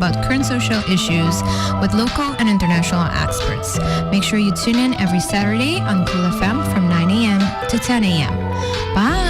about current social issues with local and international experts. Make sure you tune in every Saturday on Cool FM from 9 a.m. to 10 a.m. Bye!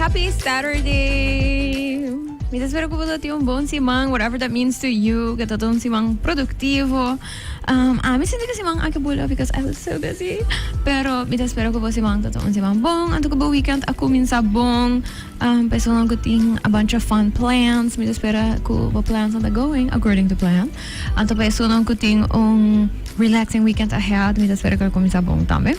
Happy Saturday! Mitas espero ko po yung buong simang, whatever that means to you, katotong simang produktibo. Miss hindi ko simang akibula because I was so busy. Pero mitas espero ko po simang totoong simang bong. Anto ko ba weekend ako minsa bong. Peso ko ting a bunch of fun plans. Mitas espero ko po plans on the going according to plan. Anto peso ko ting relaxing weekend ahead. Mitas espero ko minsa bong tame.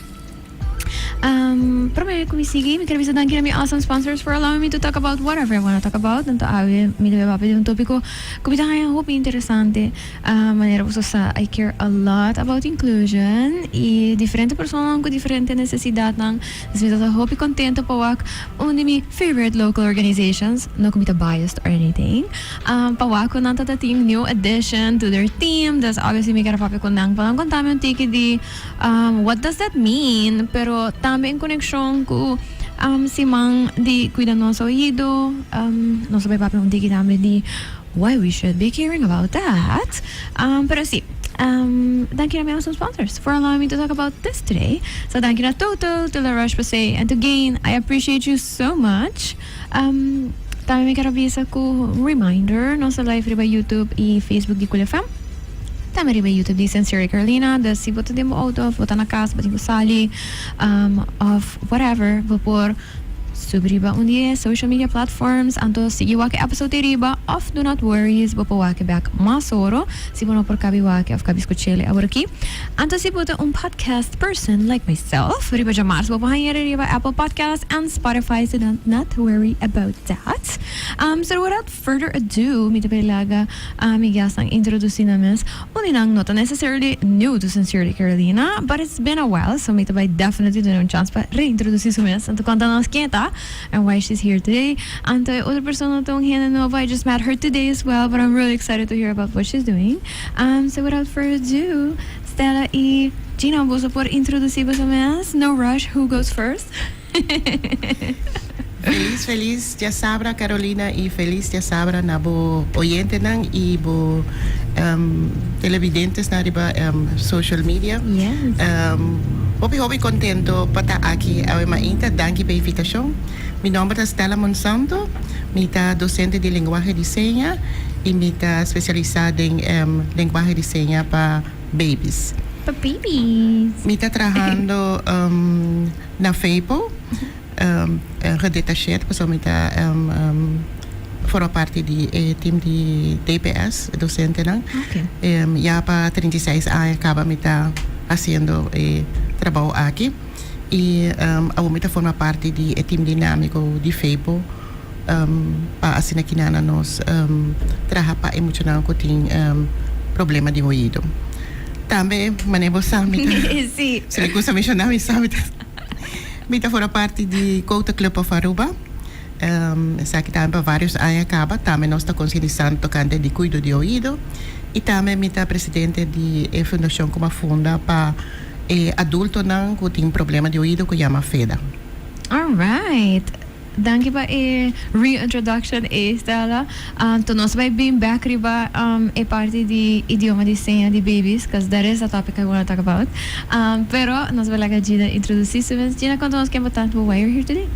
Pero may kumisigi, may karabisadan kina may awesome sponsors for allowing me to talk about whatever I want to talk about. Nanto awi, may nababapid yung topiko. Kumita kaya hope interesante. Manera po sa I care a lot about inclusion. Diferente persona ko, diferente necesidad ng nasmita sa hope contento po wak. Only me favorite local organizations. No kumita biased or anything. Pawak ko nang tatating new addition to their team. Das obviously may karapapi ko nang palang kontami yung tikidi. What does that mean? Pero tama yung connection ko si Mang di cuida nosso oído, não sabe papi yung tiki dami di why we should be caring about that. Pero si, thank you na may awesome sponsors for allowing me to talk about this today. So thank you na Toto, to La Roche-Posay, and to Gain. I appreciate you so much. Tama may karabisa ko reminder no sa live riba YouTube i Facebook di Cool FM. Tama rin ba YouTube di Sincere Carolina, the si buta din mo out of, buta na kas, bating ko sali, of whatever, vapor, subriba undi social media platforms, anto sige wake episode riba of Do Not Worries, bapo wake back masoro, si bono por kabi wake of kabis kuchele aburki, anto si buta podcast person like myself, riba jamars, bapo hanyari riba Apple Podcast and Spotify, so don't not worry about that. So without further ado, mita pelaga, migas ang introducing namin, uninang not necessarily new to Sincerely Carolina, but it's been a while, so mita by definitely do no chance pa reintroduce sumis, anto kanta nas kita, and why she's here today. And the other person tong Hannah Nova, I just met her today as well, but I'm really excited to hear about what she's doing. So without further ado, Stella y Gina, vos por introducir vos más. No rush, who goes first? Feliz dia sabra Carolina y feliz dia sabra na bo oyente nang i bo televidentes na riba social media. Yes. Hopi contento pata aqui ao mainta danke pela invitação. Mi nome é Stella Monsanto, mita docente de linguagem de senha e mita especializada em linguagem de senha para babies. Para babies. Mita trabalhando na FEIPO, gedetacheerd, so mita forma parte do time de DPS, docente não. Okay. Já para 36 anos acaba mita fazendo trabalho aqui e a Umita forma parte do time dinâmico de FEIPO para assim aqui na nós trabalhar para emocional que tem problema de ouvido. Também maneiro sabe Sim. se ele gosta de mencionar me sabe Mita forma parte de Couta Club of Aruba. Essa aqui também para vários anos acaba também nós está considerando tocante de cuido de ouvido e também mita presidente de fundação como funda para adulto não que tem problema de ouvido que chama FEDA. All right. Danke ba reintroduction Stella. To nos by being back riba parte di idioma di senha di babies, because that is a topic I want to talk about. Pero nos vai laga Gina introduzir. Gina, conta nos que é importante why you're here today.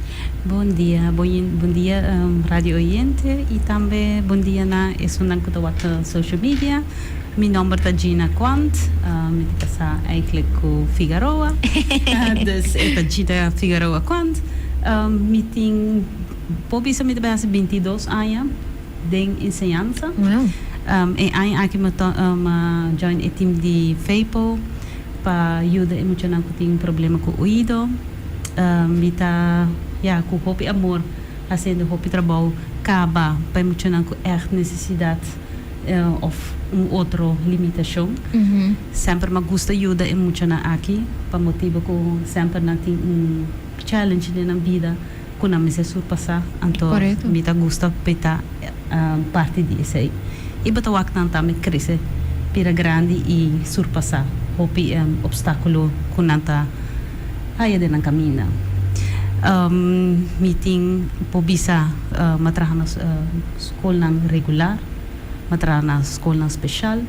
Bom dia, rádio oyente e também bom dia na esunang ko tawag social media. Mijn nummer is Gina Quant, met ik eigenlijk ko Figueroa. Dus het is Gina Figueroa Quant. Meeting Bobby sa mit base 22 anos de enseñanza. Wow. E aqui me join o time de FEIPO para ajudar emocional que tem problema com o ouvido. Mita com hopi amor fazendo hopi trabalho acaba para emocional com necessidade of otro limitación. Sempre me gusta ayuda en mucho na aquí, para motivo que sempre na ting challenge na vida que na me se surpassa, anto me ta gusta peta parte disso. E bata wak nan ta me crise pira grande e surpassa hopi obstáculo que nanta haya de na camina. Meeting po bisa matraha na escola regular, matraha na escola special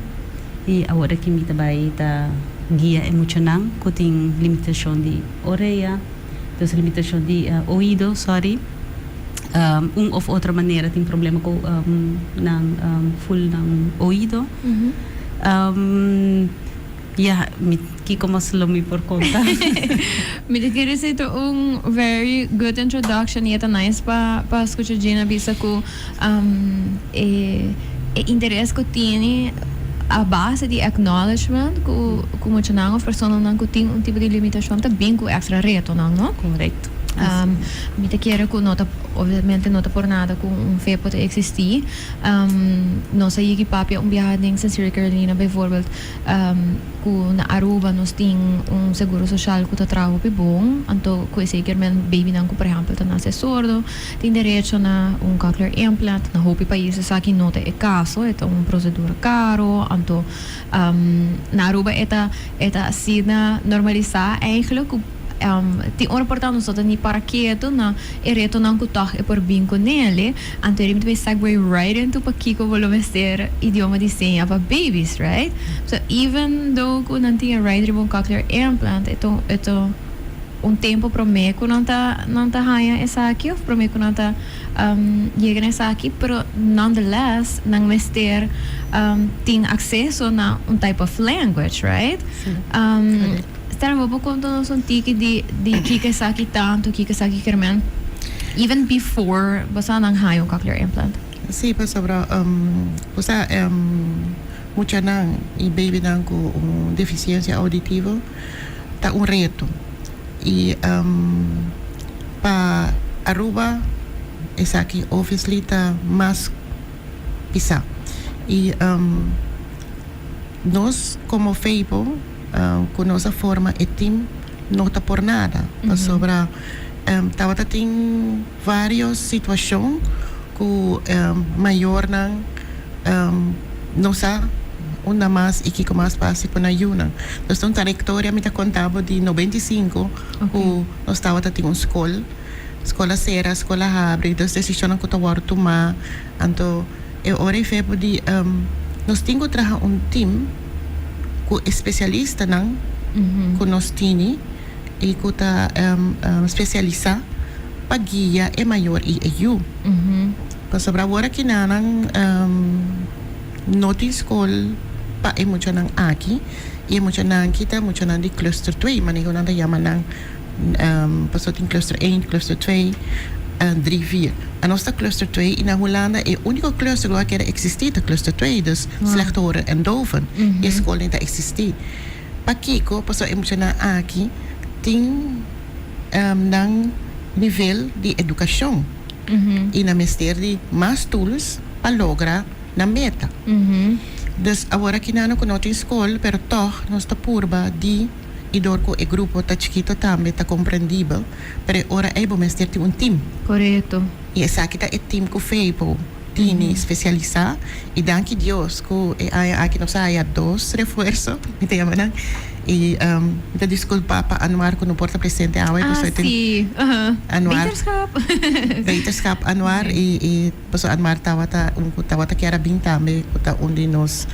e agora que me trabalha ta guia emocional que tem limitação de orelha, tem limitação de ouvido, sorry. Of outra maneira tem problema com full ng ouvido. Kiko mas lumi por conta. Me queria ser very good introduction e nice pa escuchar Gina bisa ko interesse que tiene a base de acknowledgement que muitas não pessoas não têm tipo de limitação também com extra reto não correto. Me queria que nota obviamente nota por nada com fé pode existir nossa equipe viagem sem Sri Carolina bijvoorbeeld que na Aruba nós tem seguro social que trabalha bem bom então que zeker men baby não por exemplo tá nasce sordo tem direito na cochlear implant na hope países aqui nota é caso é procedura caro então na Aruba eta assim normalizar eigenlijk ti ora portando sotto ni paraquedo na reto não que toch é por bem com ele anteriormente we segue right into pakiko volume ser idioma de senha para babies right so even though que não tinha right ribbon cochlear implant eto tempo prometo não tá haya essa aqui ou prometo não tá chega nessa aqui pero nonetheless não mester tem acesso na type of language right Estava bom quando nós tiki de kika saki tanto kika saki kermen even before basta nang hayo cochlear implant. Sí, pues sobra usa mucha nang e baby nang com deficiência auditiva tá reto. E pa Aruba essa aqui obviously tá mais pisa. E nós como FEIPO com nossa forma e team não está por nada sobre estava tem várias situações que maior não sabe uma mais e que mais passa por na Yuna nós temos trajectória me tá contava de 95 que nós estava tem uma escola sera escola abre das decisões que eu vou tomar então eu ora foi de nós temos que trabalhar team especialista não que nós temos e que está especialista para guia é maior e eu para sobre agora que não notice escola para emocionar aqui e emocionar kita emocionar de cluster 2 mas não nada chama não passou tem cluster 1 cluster 2 3, 4. A nossa cluster 2 in Holanda é o único cluster que era existir, a cluster 2, dus slechtoren en doven. E a escola não existir. Para Kiko, passou emocionar aqui, tem nível de educação. E na mestre de mais tools para lograr na meta. Dus agora que não tem escola, pero toch nós está purba de e dorco e grupo tá chiquito também tá compreendível pero ora é bom mestre tem team correto e essa aqui tá é team que feipo tiene especializar e danke Dios que aqui nós há dois reforços me te chamam e me desculpa para Anuar que não porta presente a hoje pessoal tem Anuar wetenschap Anuar e pessoal Anuar tava que era bem também tá onde nós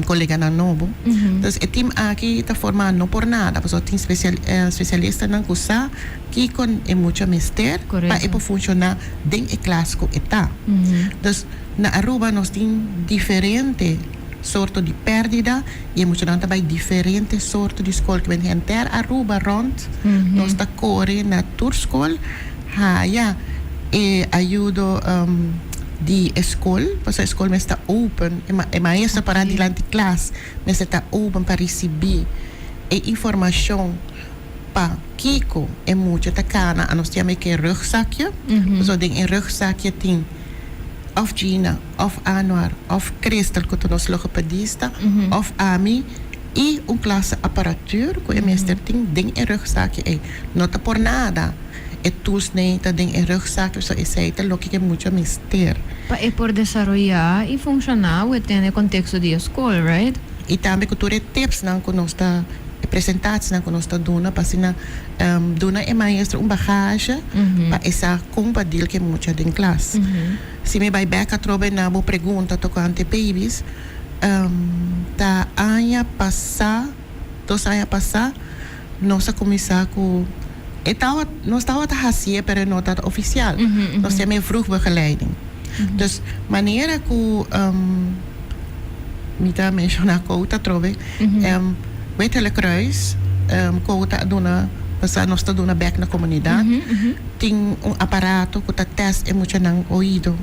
colega na novo. Então, o time aqui está formado não por nada, porque tem especialista na coisa que com é muito mestre para funcionar dentro da classe que está. Então, na Aruba nós temos diferente sorte de perdida e emocional também diferente sorte de escola que vem inteira Aruba rond. Nós está corre na tour school, e ajuda de escola, porque a escola está open, é maestra para adiante classe, mas está open para receber e informação para Kiko é muito tacana, a nós temos que rugzakje, so ding in rugzakje tem of Gina, of Anwar, of Crystal, que é logopedista, of Ami, e classe apparatuur, que é mestre tem em rugzakje, não tá por nada. É tools nem tá em rugzakje, so é certo, lo que é muito mister. É por desarrollar e funcionar no contexto de escola, right? E também que tu tips não que nós está apresentados não que nós está dando para assim dona é maestro bagagem para essa compadil que é muito em classe. Se me vai back a trobe na boa pergunta tocante babies, tá anos passar, 2 anos passar, nós começar com nós estava a fazer, pero não está oficial. Nós temos vroegbegeleiding. Dus maneira que me dá mencionar cota trove weet hulle kruis cota dona passar nós está dona back na comunidade tem aparato que tá test muito nang ouído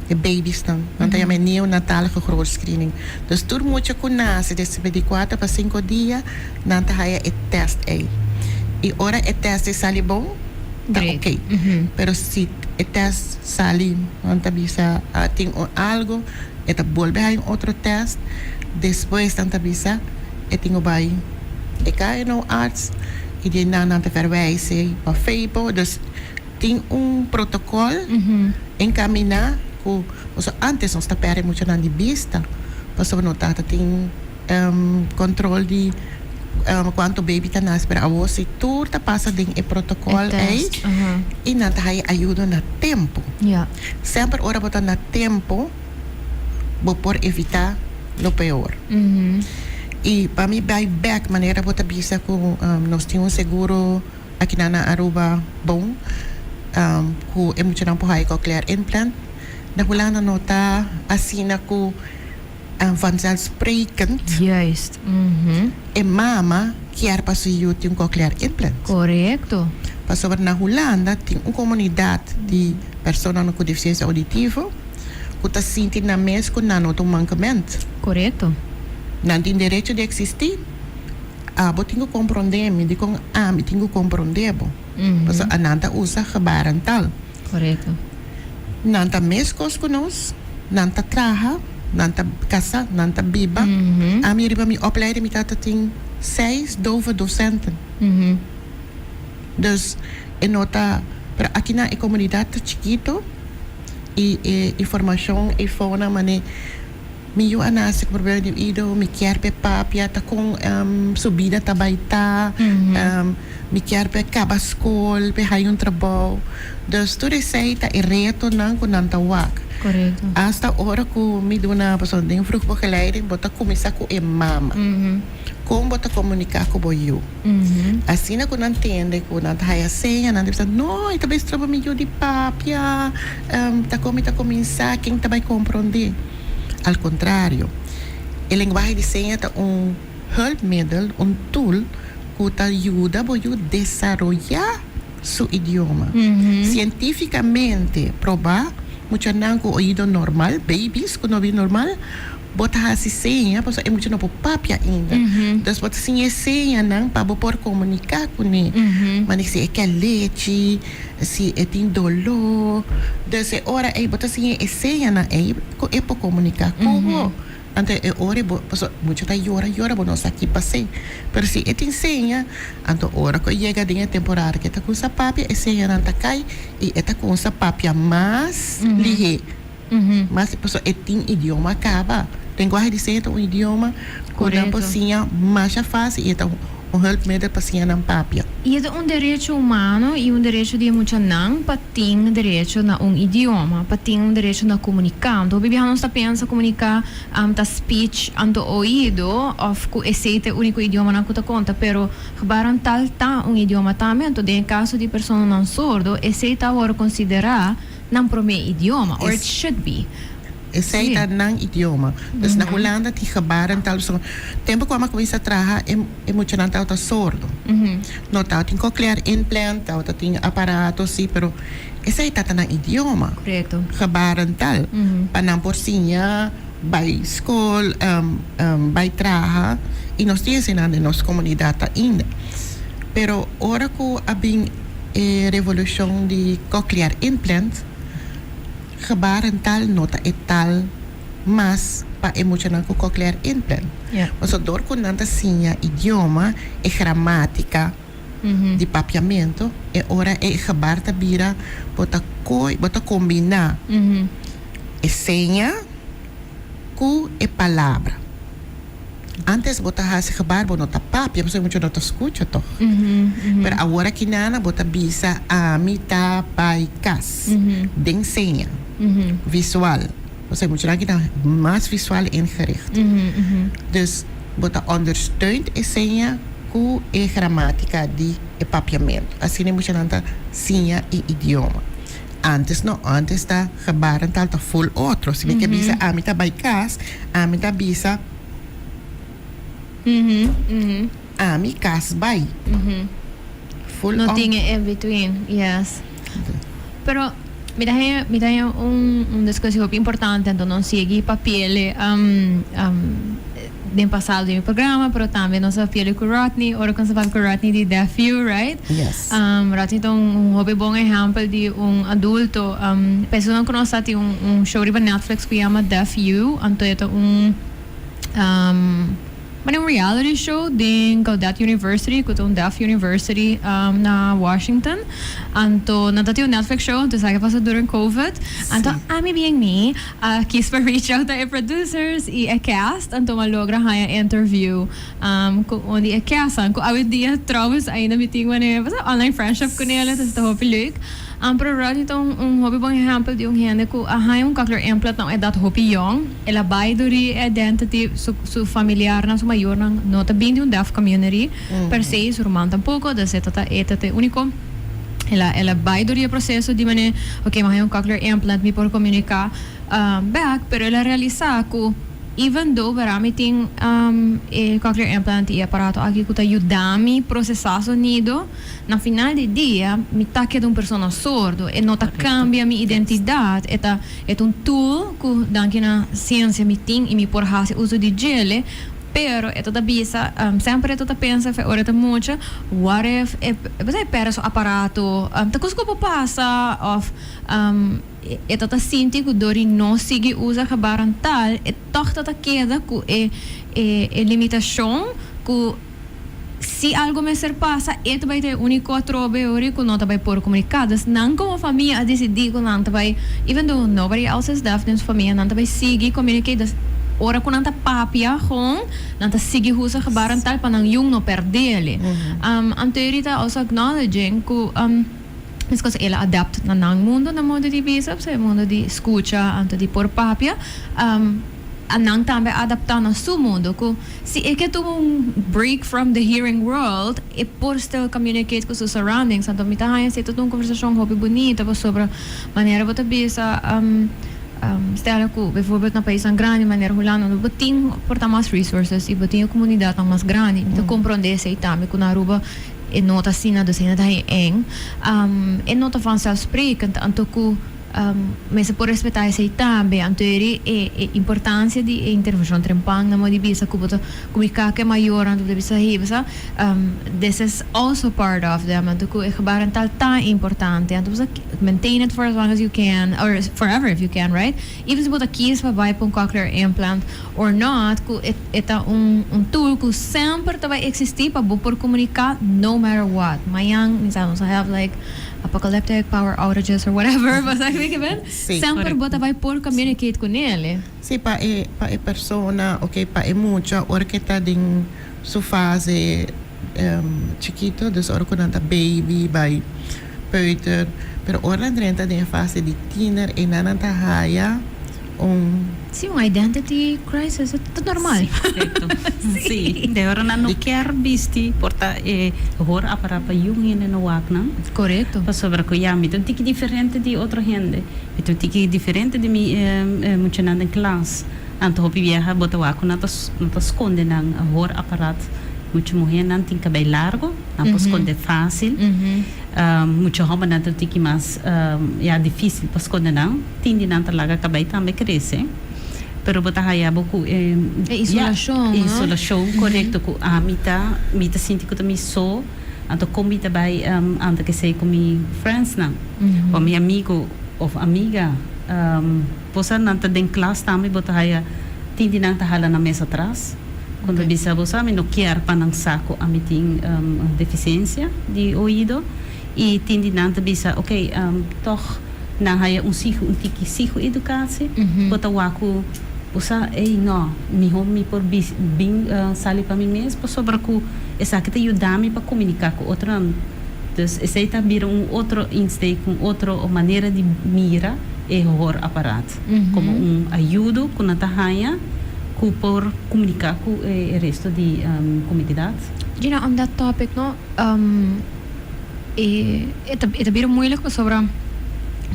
e babies não tem a neonatal que groot screening dus tudo muito com nasce desse 24 para 5 dias não tá aí é test aí e ora é test sali bom tá ok pero se é test sali não tá bisa tem algo é tá volver a outro test depois tanta bisa é tem o bai é cai no arts e de não te verwijzen para FEPO dus tem protocolo encaminhar com antes nós tá perde muito na de vista para notar tem controle de quanto baby tá nasce para você tudo tá passa de protocolo aí e não tá aí ajuda na tempo sempre ora botar na tempo por evitar o pior. E para mim, vai back maneira botar bisa com nós temos seguro aqui na Aruba bom, com emocional por aí cochlear implant. Na hulana nota assina com vanzelfsprekend. Juist. E mama quer para se ter cochlear implant. Correcto. Para na Holanda tem comunidade de pessoas com deficiência auditiva que está sentindo na mesa com não mancamento. Correto. Não tem direito de existir. Eu tenho que compreender, me digo, me tenho que compreender. Mas a Nanta usa gebaran tal. Correto. Nanta mescos com nós, Nanta traha, Nanta casa, Nanta biba. A minha riba me opleiding, me tata tem 6 dove docenten. Dus, e nota, aqui na comunidade chiquito, e informação e fauna, mané, Miu anas ik probeer de ido mi kierpe papia ta com subida tabaita mi kierpe acaba school pe hay trabalho dus tu receita e reto nan con nanta wak correto hasta hora ku mi duna person ding vroegbegeleiding bota começar com e mama como bota comunicar com boiu assim na ku nan tende ku nan haya senha nan deve no ita bem trabalho mi de papia ta começar quem ta vai compreender. Al contrario, el lenguaje de señas es un hulpmiddel, un tool que te ayuda a desarrollar su idioma. Científicamente, probar, mucho nan con oído normal, babies con oído normal, bota así señas, pues es mucho no por papia ainda. Entonces, bota así señas nan para poder comunicar con él. Mas se é que leite, se é tem dolor, dessa hora aí bota assim señas na aí, é para comunicar com ante é hora muito tá llora, bom nós aqui passei. Mas se é tem señas, então hora que chega a temporada que tá com essa papia, é señas não tá cai e é tá com essa papia mais ligeira. Mas pessoa é tem idioma acaba. Linguagem de señas é um idioma com uma pocinha mais fácil e então hulpmiddel para na papia. E é direito humano e direito de muito não para ter direito na idioma, para ter direito na comunicar. Então, bebê não está pensando comunicar ta speech ando ouído of ku esse único idioma na conta conta, pero rebaram tal idioma também. Então, em caso de pessoa não sordo, esse tá agora considerar não prome idioma, or it should be. Esse aí tá nang idioma. Dus na Holanda die gebaren tal so. Tempo quando começa a trabalhar é muito não tá sordo. Não tá tem cochlear implant, tá tem aparato sim, pero esse aí tá nang idioma. Correto. Gebaren tal. Para não porcinha, by school, by trabalhar e nós temos na nossa comunidade ainda. Pero ora que a bem revolução de cochlear implant gebarental nota e tal mas pa emocional com cochlear implant. Yeah. Mas o dor com tanta sinha idioma e gramática de papiamento e ora e gebar ta bira bota combinar e senha com e palavra. Antes bota hasi gebar bonota papia, mas muito não escuta toch. Pero agora que nana bota bisa a mita pai cas. Den senha. Visual. Você moet je dan mais visual ingericht. Dus bota ondersteunt e senha com e gramática de e papiamento. Assim moet je dan senha e idioma. Antes tá gebarentaal tá full outro. Se me que bisa a mita pai cas, a mita bisa ami kas bai. Full No on. dingen in between, yes. Pero mi dá discussão importante, então não sigue papel do passado do meu programa, pero também não papel com Rodney, ora quando se fala com Rodney de Deaf You, right? Yes. Rodney então hobby bom exemplo de adulto, pessoa que nós tem show de Netflix que chama Deaf You, então mas reality show din Gaudet University, kutong Deaf University na Washington. Anto natati yung Netflix show, anto sa pasó during COVID. Anto ami bien me, quis pa reach out a producers i cast, anto malogra haya interview kung ondi cast ko awit dia traumas ay na meeting man basta online friendship ko nila tas to hopi pero rado itong hobby bang example di yung hende ko yung cochlear implant na edat hopi yung elabay duri identity su familiar na su mayor ng nota bindi yung deaf community per se su roman tampoco da se tata único ela vai duri o processo de maneira okay mas yung cochlear implant mi por comunicar back pero ela realiza ko even though marami ting cochlear implant e aparato aqui que tá ajudando processar sonido na final de dia me tá que de persona sordo e nota cambia minha identidade é tool que danke na ciência me tem e me por hace uso de gele pero é toda bisa sempre toda pensa ora tá muito what if você pera so aparato tá cusco passa of é toda sinti que dori não sigue usa cabarantal é toda tá queda com limitação que se algo me ser passa é vai ter único atrobe ori que não vai por comunicadas não como família a decidir que não vai even though nobody else is deaf in família não vai seguir communicadas ora kung nanta papia kung nanta sige husa kabarantal pa nang yung no perdele. Ang teorita also acknowledging ku mas kasi ela adapt na nang mundo na mundo di bisap sa mundo di escucha anto di por papia anang tambe adaptar na su mundo ku si eke tu break from the hearing world e por still communicate com seus surroundings anto mitahayan sa ito tung conversation hobby bonita pa sobra maneira bota bisa stella ko bijvoorbeeld na país grande maneira hulano no boting porta mais resources e boting a comunidade mais grande então compreender se itame com na Aruba e nota sina do sina daí e nota van zelfsprekend anto ku mas por respeitar esse itame anto eri e importância de intervenção trempang na modi bisa ku bota comunicar que maior anto de bisa hibsa this is also part of them anto ku e gebarental ta importante anto bisa maintain it for as long as you can or forever if you can right even se bota kies pa vai pon cochlear implant or not ku eta tool ku sempre vai existir pa por comunicar no matter what mayang insano have like apocalyptic power outages or whatever mas sabe que ben sempre bota vai por communicate com ele sim pa e persona okay pa e mucha ora que tá din su fase chiquito dus ora quando tá baby by peuter pero ora entra din fase de teenager e nananta haya sim uma identity crisis é tudo normal sim de ora não quer visti porta hora para pa yung ina no wak na correto pa sobre ko ya mi tiki diferente de outra gente mi tiki diferente de mi muito na classe anto hopi viaja bota wak na to esconde nang hora aparato muito mulher não tem cabelo largo não esconde fácil muito homem não tem mais é difícil para esconder não tem de não larga cabelo também cresce pero bota haya boku isolação correto ku mita sinti ko também só anto comi também anta que sei com mi friends não ou mi amigo ou amiga Bosa nanta den class também bota haya tindi nang tahala na mesa atrás. Quando bisa bosa me no quer panang saco a me tem deficiência de ouído e tindi nanta bisa toch na haya un tiki sigo educatie bota waku bosa no mi por bing sali para mim mesmo sobre que essa que te ajuda-me para comunicar com outro. Dus essa está vira outro insteek, outra maneira de mira e horror aparato. Como ajuda com a tahanha por comunicar com o resto de comunidade. Gina, on that topic, no, ita vira moeilijk sobre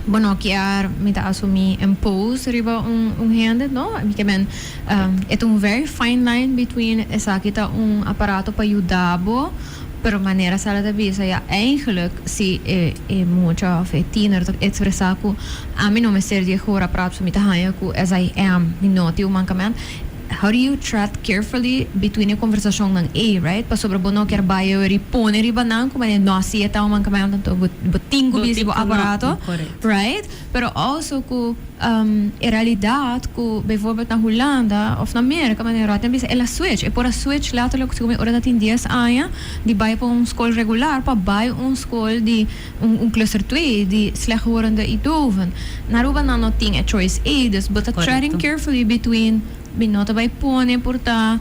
bueno, que me tá assumir impose riba hand, no? Porque ben é very fine line between essa que tá aparato para ajudar pero maneira sala da bisa ja eigenlijk si mucho tiener dat expressar ku a mim não me ser de hora para me tá ku as I am minoti o mancamento. How do you tread carefully between a conversation ng right? Pa sobre bono quer baio ripone riba nang como não se tá um mancamento to botingo bisibo aparato, right? Pero also ku realidade ku bijvoorbeeld na Holanda of na Amerika maneira tem bisa ela switch e por a switch letterlijk como ora dat in 10 anos de baio pa school regular pa baio school de cluster 2 de slechthorende idoven. Na ruba na no ting a choice A dus but a treading carefully between binota by pone porta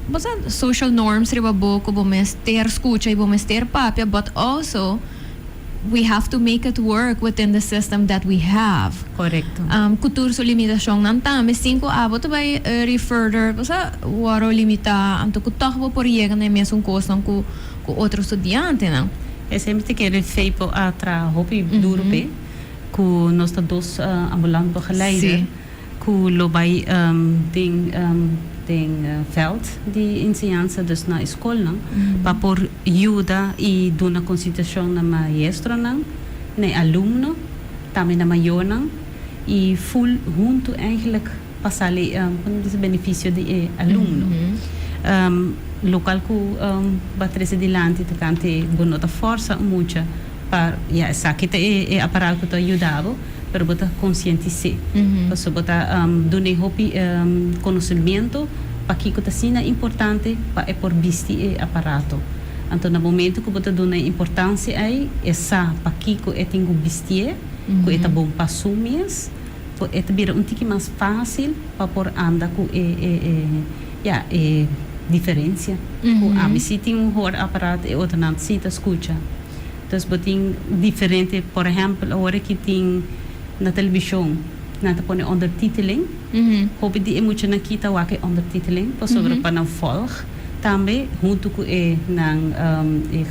basta social norms riba boko bomester escucha e bomester papia but also we have to make it work within the system that we have. Correcto. Kultur so limitasyon nan tame 5 abot by further basta waro limita anto kutakbo por yega na mesmo costo ku outro estudiante não. É sempre que ele feito a hobby duro be ku nós dos ambulant begeleider ku lobai tem veld de ensinança dus na escola para por ajuda e dar uma consultação na maestro na aluno também na maior e full junto eigenlijk passar com o benefício de aluno local ku batrese dilante tocante bonota força muita para essa que é aparato que ajudava pero bota conscientizar para bota dune hopi conhecimento para que está sendo importante para por vestir o aparato então no momento que bota dune importância aí essa para que é tenho vestir que é bom para sumias é também tique mais fácil para por andar com diferença a me se tem hor aparato e outro não se escuta então botin diferente por exemplo a hora que tem na televisão na te põe ondertiteling hoop die moet na kita wake ondertiteling para sobre para não volg também junto com nang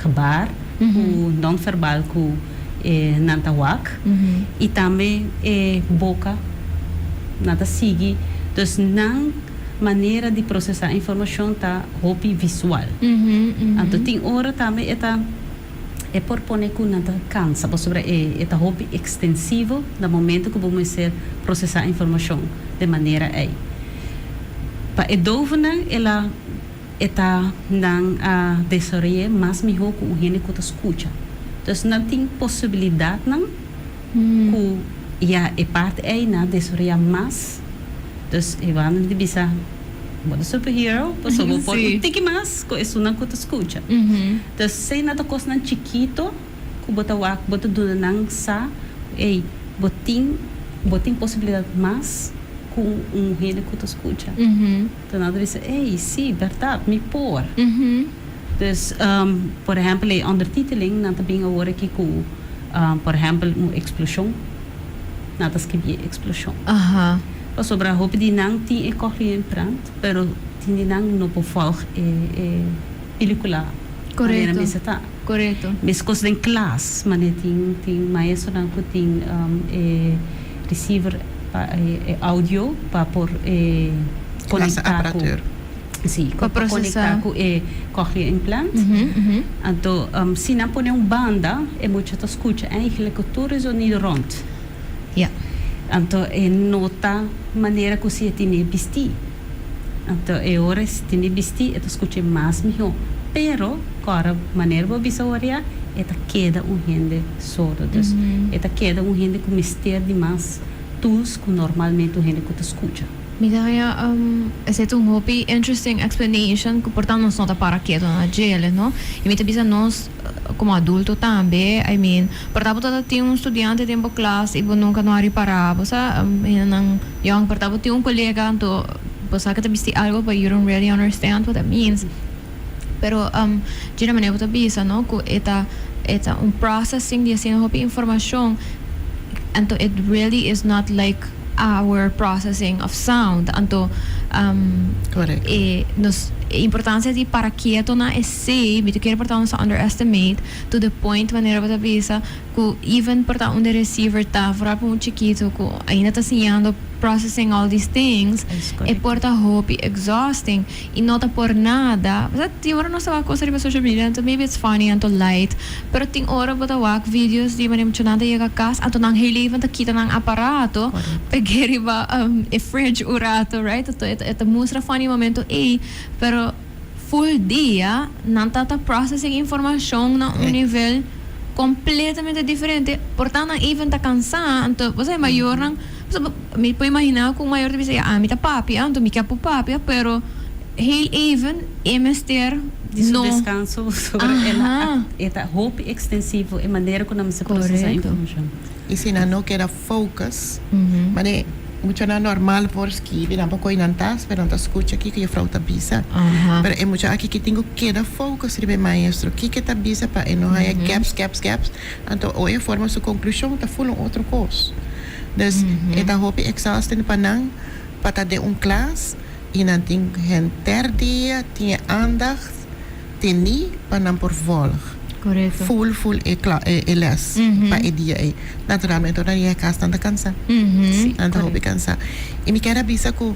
gebaar o não verbal com na tawak e também boca na ta sigue dus nang maneira de processar a informação tá hoop visual então tem hora também é por poner que não cansa sobre é hobby extensivo no momento que vamos ser processar a informação de maneira aí para edovena ela está não a desorientar mais melhor com o gente que escuta então não tem possibilidade não que é parte aí na desorientar mais então é vão de bisa Wat superhero, pessoa por tiki mas ko isso não que escuta. Então sei nada coisa nan chiquito, que bota duna nang sa, botin possibilidade mais com rede que escuta. Então nada diz, sim, verdade, me por. Então, por exemplo, ondertiteling, nada bem agora que com, por exemplo, uma explosão, nada escrever explosão. Sobre a roupa de não tem correr em pranto, pero tem não no povo película. Correto. Mas coisa em classe, mas tem maestro não que tem receiver áudio para por conectar com sim, para conectar com correr em plant. Então, se não põe banda, é muito te escuta, eigenlijk todo o sonido rond. Então nota maneira que você tem vestir então hora se tem vestir eu escute mais melhor pero cara maneira para visualizar eta queda gente sordo. Dus eta queda gente com mistério demais tools que normalmente gente que te escuta. Mira, esse é um hobby interesting explanation que portanto não só para quieto na jail, não? E muitas vezes nós como adulto também, I mean, portanto tem estudante dentro da classe e nunca não reparava, sabe? Não, young portanto tem colega então você que te algo but you don't really understand what that means. Pero de maneira que bisa, não? Que eta processing de assim hobby informação, então it really is not like our processing of sound. Então, Correct. a importância de para quieto na essay, me quero portar uns underestimate to the point wanneer we bisa que even portar um receiver tá para um chiquito que ainda tá ensinando processing all these things e porta hobby exhausting e não tá por nada. Mas tem hora não sabe coisa de social media, então maybe it's funny and light, pero tem hora bota wak videos de maneira mencionada e a casa, então nang hilivan tá kita nang aparato, pegeri ba e fridge urato, right? Ito mostra funny momento pero full dia não tá processing informação na um nível completamente diferente. Portanto, even tá cansado, então você é maior, me pode imaginar que o maior deve dizer, me tá papi, então me quer por papi, pero heel even é mestre no descanso sobre esta hope extensivo e maneira como nós processa a informação. E se não quer focus, mas muito não normal por que não pode não tá, pero não escuta aqui que a frau tá bisa. Pero é muito aqui que tenho que dar focus sobre maestro, que tá bisa para não há gaps. Então hoje forma sua conclusão tá full outro curso. Dus esta hoop exhausting panang para de classe e não tem ter dia tinha aandacht tem ni panang por volg. Correto. Full e les para e dia naturalmente ora ia casa tanta cansa. Anta hoop cansa. E me quero avisar que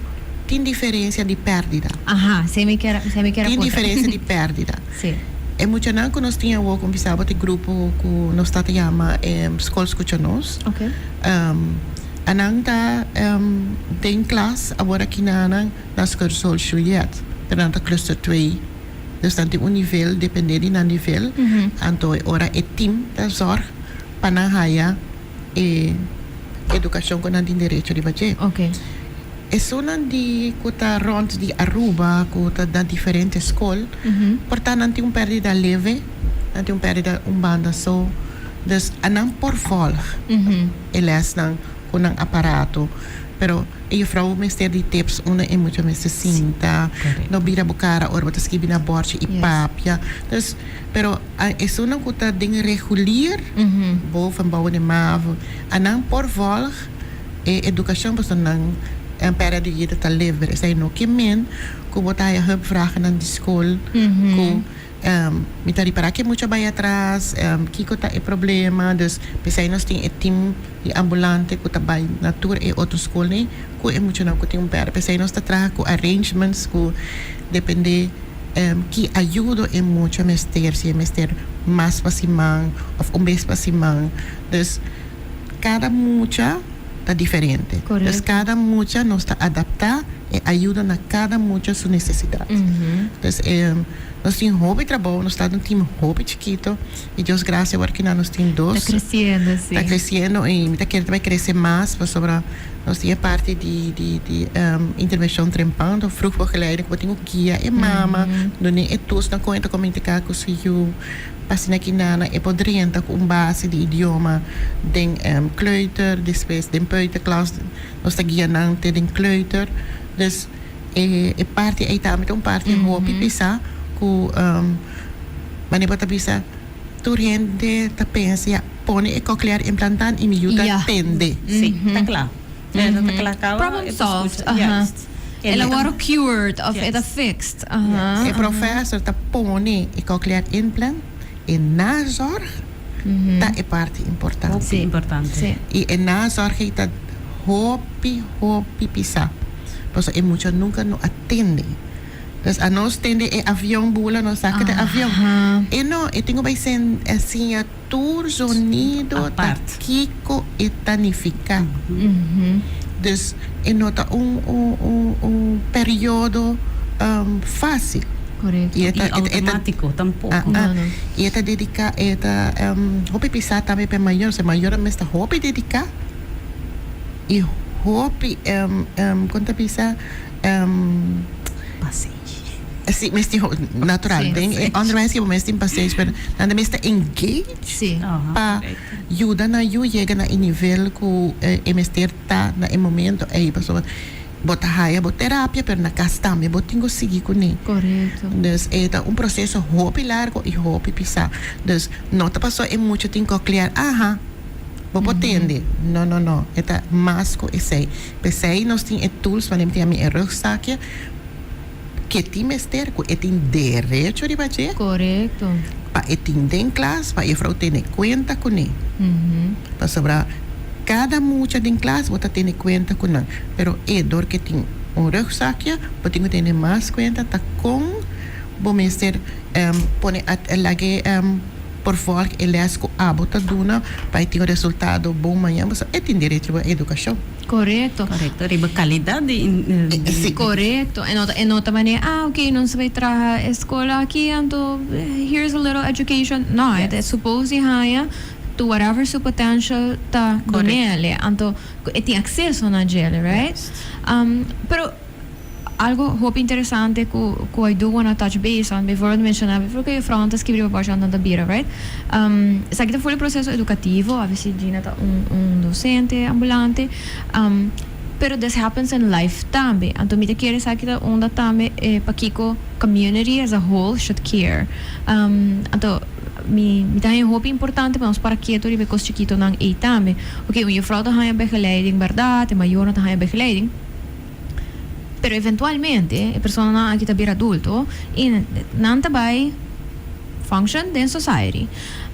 tem diferença de perdida. Se me quer tem diferença de perdida. Sim. É muito não que nós tínhamos conversado com o grupo que nós está chama Escola Escucha-nos. Ok. Anang ta tem classe agora aqui na escola Sol Juliette. Perante cluster 2. Dus dan tem nível dependendo do nível. Então ora é team da zorg para haya educação com não tem direito de bater. Ok. É só não de kuta rond de Aruba, kuta da diferentes escolas. Portanto não tem perdida leve, não tem perdida banda só. Dus anang por volg. Eles não com um aparato. Pero a vrouw mestre de tips una é muito mais cinta. No bira bucara or botas que bina borche e papia. Dus pero é só não kuta ding regulier. Boven bouwen de mavo. Anang por volg e educação pas nang para de ir tá livre. Sei no que men ku botai hulp vragen aan die school. Ku mitari para que muito vai atrás, que tá é problema, dus pensei nós tem team de ambulante que tá vai na tour e outra escola, né? Que é muito não que tem pera, pensei nós tá traz com arrangements que depende que ajuda é muito mestre, se é mestre mais pasimang ou mês pasimang, dus cada mucha tá diferente. Correto. Dus cada mucha nós tá adaptar e ajuda na cada mucha sua necessidade. Dus nós temos hobby trabalho, nós estamos num time hobby chiquito e Deus graças agora que nós temos dois. Está crescendo, sim. Está crescendo e me quer vai crescer mais, para sobre nós temos parte de intervenção trempando, vroegbegeleiding, que tem o guia e mama, donde é tudo na conta como indicar que o filho passa aqui na é podrienta com base de idioma den kleuter, depois den peuterklas, nós está guiando den kleuter, dus é parte aí também tem parte hobby pisar wanneer wat bisa turhende ta pensa pone e cochlear implantar e me ajuda tende. Sim, tá claro. Tá claro. Problem solved. Ela was cured of it fixed. E professor ta pone e cochlear implant e nazorg ta é parte importante. Sim, importante. E nazorg ta hopi pisa. Pois é muito nunca no atende. Dus a nós tende é avião bula, nós saca de avião. E não, eu tenho vai ser assim a tour sonido tá kiko e tanificar. Dus e nota período fácil. Correcto. Y Y esta, automático tampoco. No. y esta dedica, esta, hopi pisar também para maior, se maior me está hopi dedicar. E hopi, quando pisar, Passeio. sim, mas natural, Sim, bem, onderwijs que mas tem passeio, mas nada mais está engage. Sí. Pa ajuda na you chega na nível que MST tá na momento aí pessoa bota raia, bota terapia, pero na casa também botingo seguir com ele. Correcto. Dus é um processo hopi largo e hopi pisar. Dus não tá passou é muito tem que clear, vou potende. Não. É mais que esse. Pensei nós tem tools para tem a minha rugzakje que tem mester que tem direito de fazer. Correcto. Pa tem em classe, pa a vrouw tem conta com ele. Pa sobra cada mucha em classe você tem conta com ele. Pero dor que tem rugzakje, você tem que ter mais conta tá com bom mester pone lage por volk les ko abota duna para ter resultado bom manhã, você tem direito à educação. Correcto. Correcto. Riba qualidade. Sim. Correcto. En otra manera, ok, não se vai trabalhar escola aqui, então, here's a little education. No, é supposed haya to whatever seu potential tá com ele. Então, tem acesso na gele, right? Pero algo hope interessante que I do want to touch base on before I mention that, before que eu falo que eu vou da bira, right? Essa aqui foi o processo educativo, obviously Gina tá docente ambulante, pero this happens in life também. Então me quer dizer que onda também para que community as a whole should care. Então mi tayo hope importante para para que tu ribe kos chiquito nang também. Okay, eu falo da haya begeleiding, verdade, maior na haya begeleiding. Pero eventualmente a persona que está bem adulto e não vai function in society.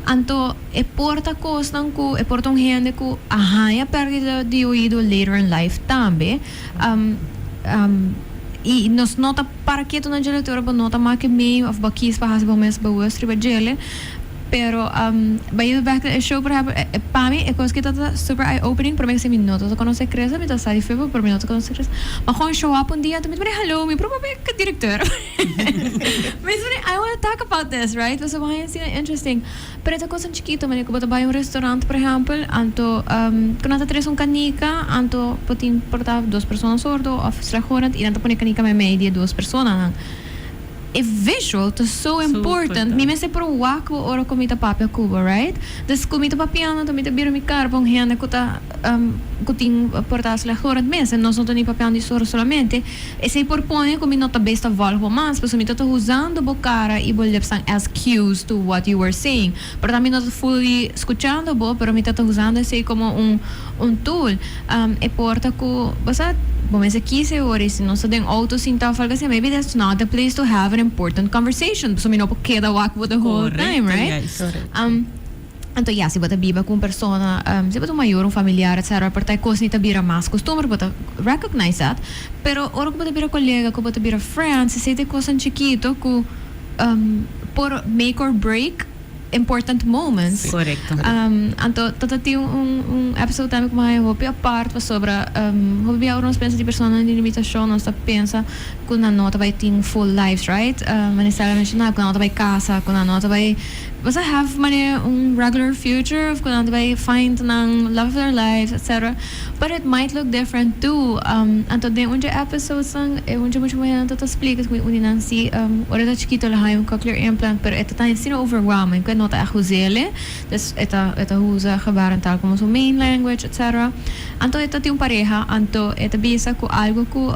Então, porta coisas que porta gente que a pérdida de ouvido later in life também. E nós nota para que tu na gelatora nota mais que meio of bakis para fazer mês para o tribo gele. Pero vai back to show por exemplo para mim é coisa que tá super eye opening para mim que se me nota conhecer cresce me tá sai feio para mim não conhecer cresce mas quando show up dia tu me diz hello me provavelmente que diretor mas I want to talk about this right so vai assim interesting pero essa coisa chiquito mas que bota vai restaurante por exemplo anto quando tá canica anto potin portar 2 pessoas sordo of restaurant e anto põe canica meia 2 pessoas a visual is so important. Mi mese por wak wo oro komita papia kuba, right? Des komita papiano, tomita biro mi carbon hiana kuta kuting portas la horat mese, non sono ni papiano di soro solamente. E se propone come nota besta valvo mas, pues mi tota usando bocara e bolep sang as cues to what you were saying. Pero también not fully escuchando bo, pero mi tota usando ese como un tool. E porta ku, basta bom, esse 15 horas, se não se tem auto sin tal falga assim, maybe that's not the place to have an important conversation. So me não porque queda walk with the whole time, right? Yes. Então, yeah, se você vive com persona, se você maior, um familiar, etc., porque coisa não vira mais costume, você recognize that. Pero, ora que você vira colega, que você vira friend, se tem coisa chiquito que por make or break important moments. Correcto. Então, tem episode também com a Hope a parte sobre Hope a uns pensa de pessoas de limitação, nós pensa que na nota vai ter full lives, right? Mas ela mencionava que na nota vai casa, que na nota vai você have regular future, que na nota vai find nang love of their lives, etc. But it might look different too. Então, tem episode sang muito mais tanto explica que uninang si ora da chiquito la hay cochlear implant, pero ito tayo sino overwhelming. Nota achuzele, dus ita usa gebaren como su main language, etc. Anto ita tem pareja, anto ita bisa ko algo ko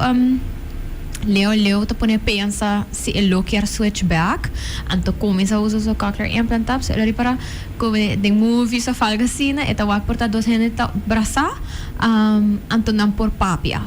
Leo te pone pensa se ele quer switch back, anto começa a usar o cochlear implant taps, ele para como de movie sa falga sina, ita wak porta dos gente braça, anto não por papia.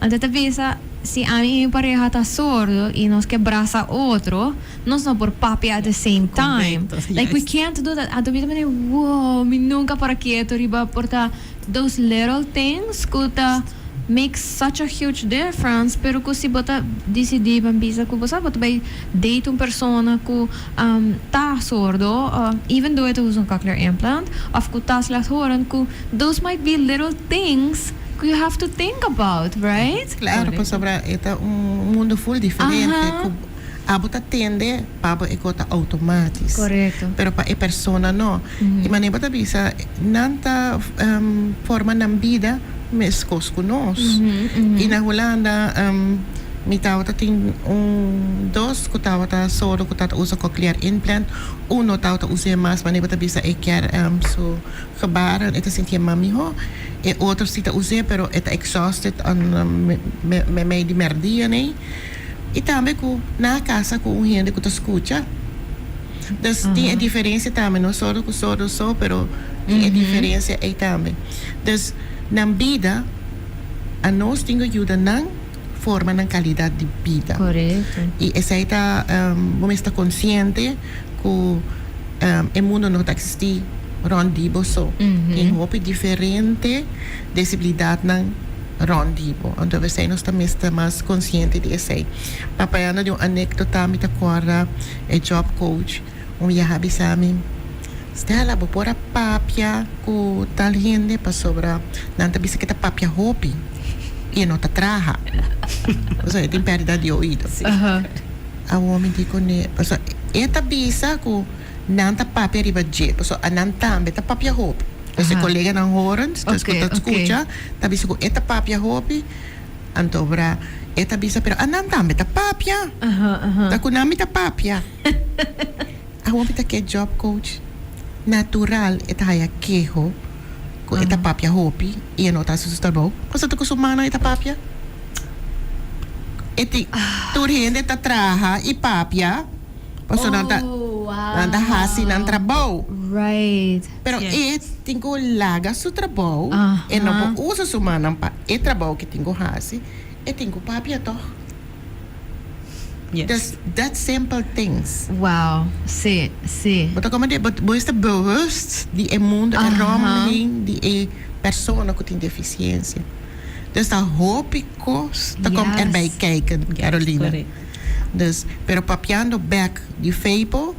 Anto ita bisa se a minha pareja está sordo e nós que abraça outro, nós não por papi at the same time. Correcto, Like we yes. can't do that. Ato bita mene, wow, mi nunca para quieto riba porta those little things kuta makes such a huge difference. Pero kung si bota decidi bambisa ko basta bota bay date persona ko ta sordo, even though ito usa cochlear implant, of ko tas las horan ko, those might be little things you have to think about, right? Claro, pues sobra esta mundo full diferente. abo ta tende, pabo e kota automatis. Correcto. Pero pa e persona no. E maneira ta bisa nanta forma na vida mes cosconos. E na Holanda mi tava tem dos que tava solo que tava usa cochlear implant, uno tava usa mais maneira ta bisa e quer so gebaren eta sentia mami ho e outro sita usa pero eta exhausted me di merdia né. E também com na casa com gente que tu escuta. Dus tem a diferença também, não só com só, pero tem a diferença aí também. Dus na vida a nós tem ajuda na forma na qualidade de vida. Correto. E essa aí tá vamos estar consciente que o mundo não está existir rondibo só. Tem roupa diferente, visibilidade na rondibo. Então você não está mais consciente disso aí. Papai anda de uma anedota me acorda é job coach. Já habisami. Stella, vou pôr a papia com tal gente para sobrar. Não tá bisa que tá papia roupa e não tá traja. Ou seja, tem perda de ouvido. A homem digo né, porque eta bisa com não tá papia riba je, porque a não também tá papia roupa. Esse colega não horen, dus escuta, tá bisa com eta papia roupa, antobra eta bisa pero não também tá papia. Tá com nome tá papia. A homem tá que job coach natural eta haya quejo com eta papia roupa e não tá assustado. Você tá com sumana eta papia? Eti turhende ta traha e papia. Paso nanda hasi nan trabalho. Right. Pero tengo laga su trabalho e não usa sumana pa e trabalho que tengo hasi e tengo papia toch. Yes. That simple things. Wow. Sí. But como de is de bewust die mundo omheen die persona que tem deficiência. Dus dat hoop ik dat komt erbij kijken, Carolina. Dus, pero papiando back de FEIPO,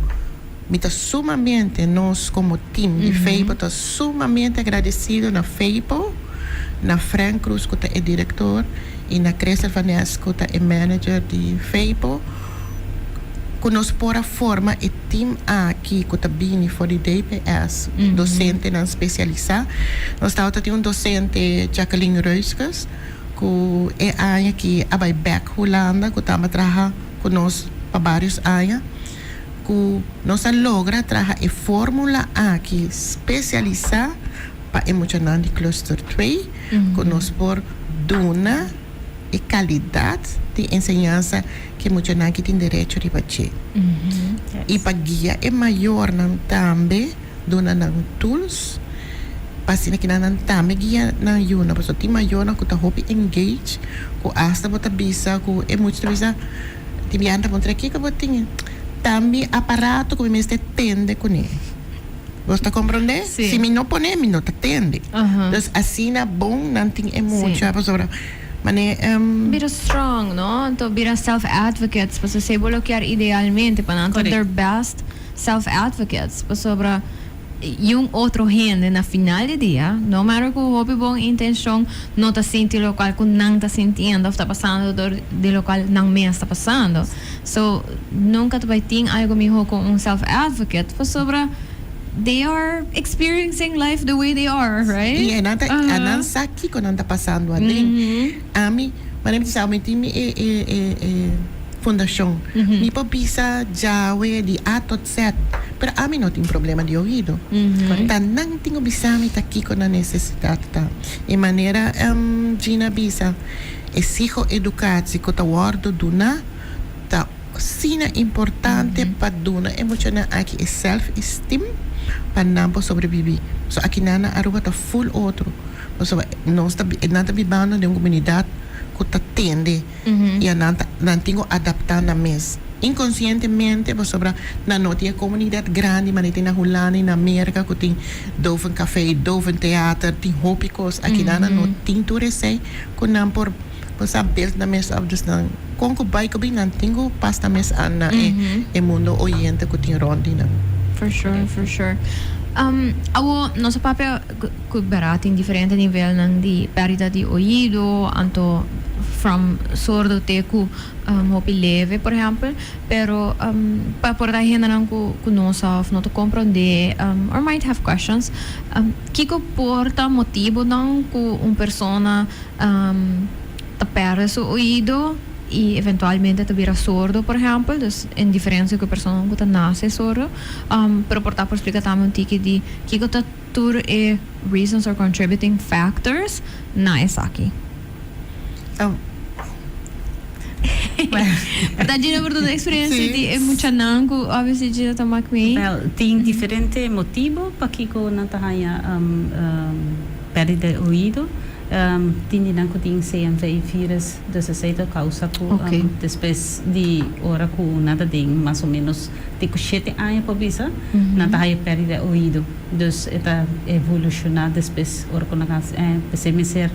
me está sumamente, nós como team de FEIPO, está sumamente agradecido na FEIPO, na Frank Cruz, que é diretor, e na Crescel Vanesco, que é manager de FEIPO, que nós por a forma e team aqui, que está bem for de DPS, docente não especializado. Nós temos docente, Jacqueline Reuskas, que é a que vai back Holanda, que está trabalhando conosco para vários anos, que nós logra trabalhar a fórmula aqui especializada para emocionar de cluster 2, que nós por dona e qualidade de ensinança que muitos não têm direito de fazer. E para guia é maior não também dona não tools para que não também guia não yuna, porque tem maior não que tá hope engage, que hasta bota bisa, que é muito bisa, tem bianta contra aqui que botinha, também aparato que me este tende com ele. Você compreende? Sim. Se me não pone, me não te atende. Então assim na bom não tem emoção, para Bira strong, no? Então, bira self-advocates. Para se bloquear idealmente, para não ter best self-advocates. Para sobre yung outro gente na final de dia, no matter kung hopi bong intenção, não está sentindo local kung não está sentindo, está passando de local não me está passando. So, nunca tu vai ter algo melhor com self-advocate. Para sobre they are experiencing life the way they are, right? E não sabe o que está passando ali. A mim, mas me sabe que é fundação. Me precisa já de ato certo, mas a mim não tem problema de ouvido. Então não tenho bisami tá aqui com a necessidade tá. De maneira Gina bisa, exijo educar-se com o word duna tá sina importante para duna emocional aqui é self-esteem para não sobreviver. So aqui nana aruba tá full outro. So nós tá nada bibano de uma comunidade que tá tende e não tenho adaptar na mesa. Inconscientemente, sobre na noite comunidade grande, mas tem na Holanda e na América que tem Doven Café, Doven Teatro, tem hópicos, aqui nana não tem tudo isso que não por saber na mesa of just não com que vai que bem não tenho pasta mesa na e mundo oriente que tem rondina. For sure. Awo, nosso papel barato em diferente nível de perda de ouvido, anto from sordo teku hopi leve, por exemplo, pero para por daí ainda não conosco, não te compreender, or might have questions. Kiko porta motivo não que persona te perde su oído e eventualmente te vira sordo, por exemplo, dus in diferença que a persona que nasce sordo, pero portar por explicar também tiki di kiko ta tur e reasons or contributing factors na esaki. Portanto, Gina, por toda a experiência de é muito nango, obviously Gina tá mak me. Well, tem diferente motivo para que ko natahaya perda de ouído. Tinha não que tinha CMV vírus, dus essa é a causa que depois de hora que nada tem mais ou menos de 7 anos para bisa, natahaya perda de ouído. Dus esta evolucionar depois hora que nós pensamos ser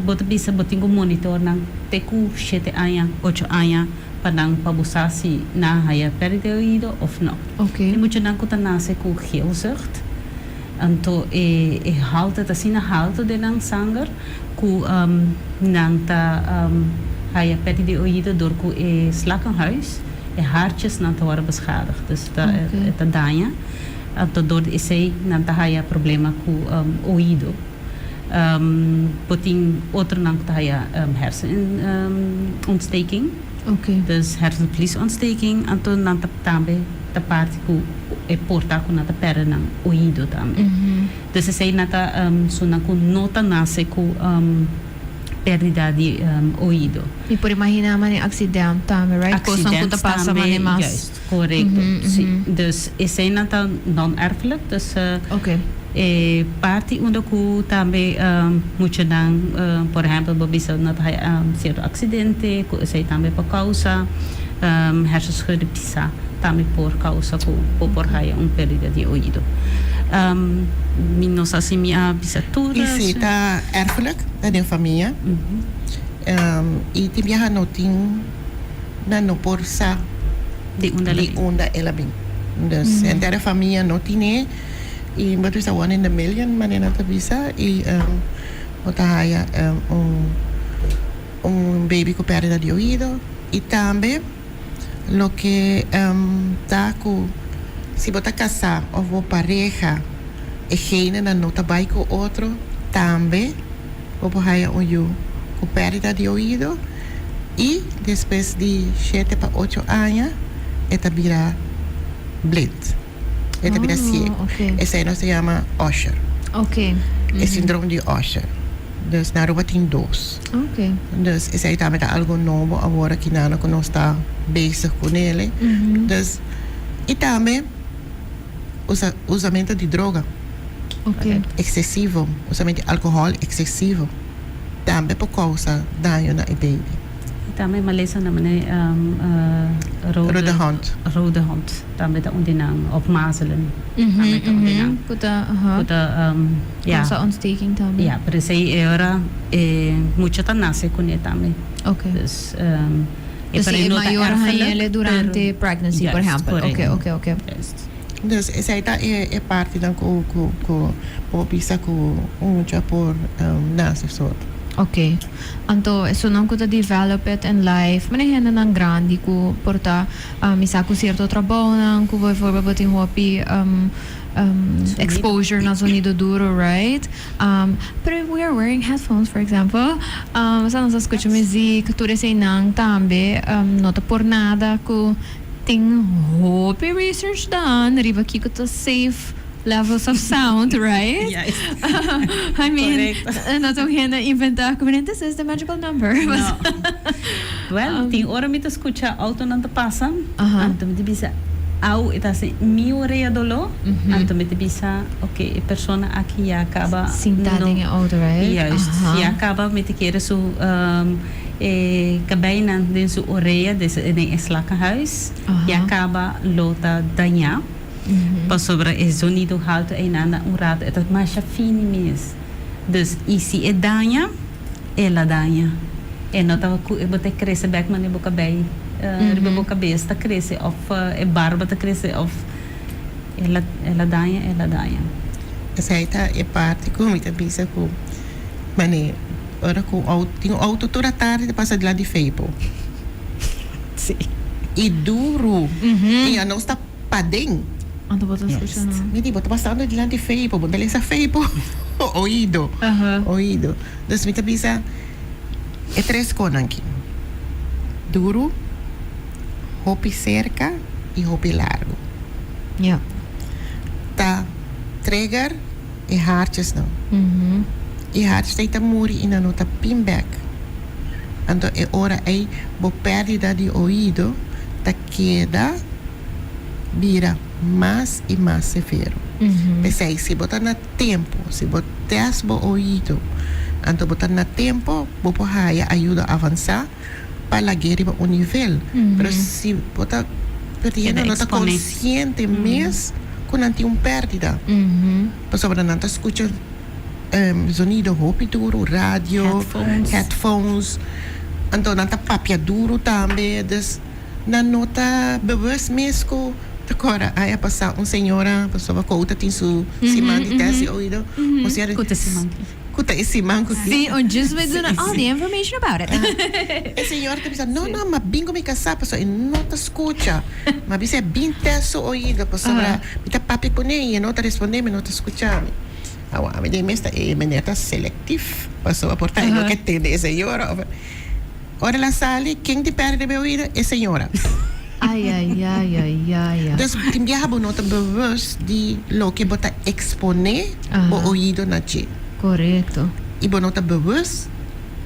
bota bisa boting ko monitor nang teku 7 anos, 8 anos para nang pabusar se na haya perda de ouído ou não. E muito nang ko tanase ko geelzucht. Então halte assim na halte de nang sanger ku nang ta haya perda de ouído door ku slakkenhuis hartjes nang ta worden beschadigd. Dus ta danha. Então door esse nang ta haya problema ku ouído. Boting outro nang ta haya hersenontsteking. Dus hersenvliesontsteking. Então nang ta tambe ta parte ku porta ku nata perda nang ouído também. Dus essa nata suna ku nota nasce ku perda de ouído. E por imaginar mani acidente também, right? Coisa que ta passa mani mas. Juist, correcto. Dus essa nata non-erfelijk, dus parte onde ku também muito nang, por exemplo, babisa nata certo acidente, ku essa também por causa hersenschade pisa. Também por causa que por haya perda de ouído. Não sei se minha bisatura. Isso está erfelijk, da de família. E tem já não tem não por sa de onda ela bem. Dus entera família não tem e mas is one in a million manena ta bisa e bota haya baby com perda de ouído e também lo que se você casar ou pareja e gente não trabalha com outro também você vai com perda de ouído e depois de 7 para 8 anos ela vira blind, ela vira cego. Esse aí se chama Usher. É síndrome de Usher. Dus na Aruba tem 2. Dus esse aí também é algo novo agora que nós não está bezig com ele. Dus e também usamento de droga excessivo, usamento de álcool excessivo também por causa dano na baby. Também malesa na mane rode hond também da undinang of mazelen. Também da undinang. Causa ontsteking também. Ja, por isso era muito tá nasce com ele também. Dus é maior ele durante pregnancy, por exemplo. Ok. Dus essa aí é parte da que pisa com por nasce sordo. Então, isso não que developed in life, mas é não grande que porta misa com certo trabalho, que vai for bater hopi exposure na sonido duro, right? But we are wearing headphones, for example. Se nós escutamos música, tudo isso não também, não tá por nada que tem hopi research done, riba aqui que tá safe levels of sound, right? Yes. I mean, not only inventar como this is the magical number. No. Well, tem hora me escuta auto não te passa, então me bisa au ita se mi oreia dolo, então me bisa, ok, a persona aqui já acaba sentado em auto, right? Juist, já acaba me te querer so cabina dentro sua orelha, desse em slakkenhuis, já acaba lota danhar. Pas sobre o sonido alto e nada rato é mais fino mesmo. Dus e se é danha, ela danha. E não tá botar cresce back mas boca bem, riba boca besta cresce of é barba tá cresce of ela danha. Essa aí tá é parte como me pensa com mane ora com auto, tinha auto toda tarde passa de lá de Feipo. Sim. E duro. E não está padem. Anto botas escuchando. Me digo, tô passando de lá de Feipo, beleza Feipo. Oído. Oído. Dus me bisa é três coisas aqui. Duro, hopi cerca e hopi largo. Yeah. Tá trigger e hartjes não. E hartjes tá muri e não tá pinback. Então é hora aí bo perdida de ouído tá queda vira mais e mais severo. Pensei, se botar na tempo, se botar o ouído, então botar na tempo, vou poder ajuda a avançar para guerra um nível. Mas se botar perdendo, não está consciente mesmo quando tem uma perdida. Pessoa não está escutando sonido roupa duro, rádio, headphones. Então não está papia duro também, dus não está bewust mesmo. Agora, aí passar senhora, pessoa que outra tem su simão de teste ouído, ou seja, kuta esse manco. See, or just with all the information about it. A senhora está pensando, não, mas bingo me casar, pessoa, e não te escuta. Mas você é bem teste ouído, pessoa, me tá papi com ele, não te responder, não te escutar. A minha mesta é maneira seletiva, pessoa, portanto, não quer ter a senhora. Ora, lá sale, quem te perde meu ouído é a senhora. Ai. Dus tem viaja bonota bewust de lo que bota exponer o ouído na che. Correto. E bonota bewust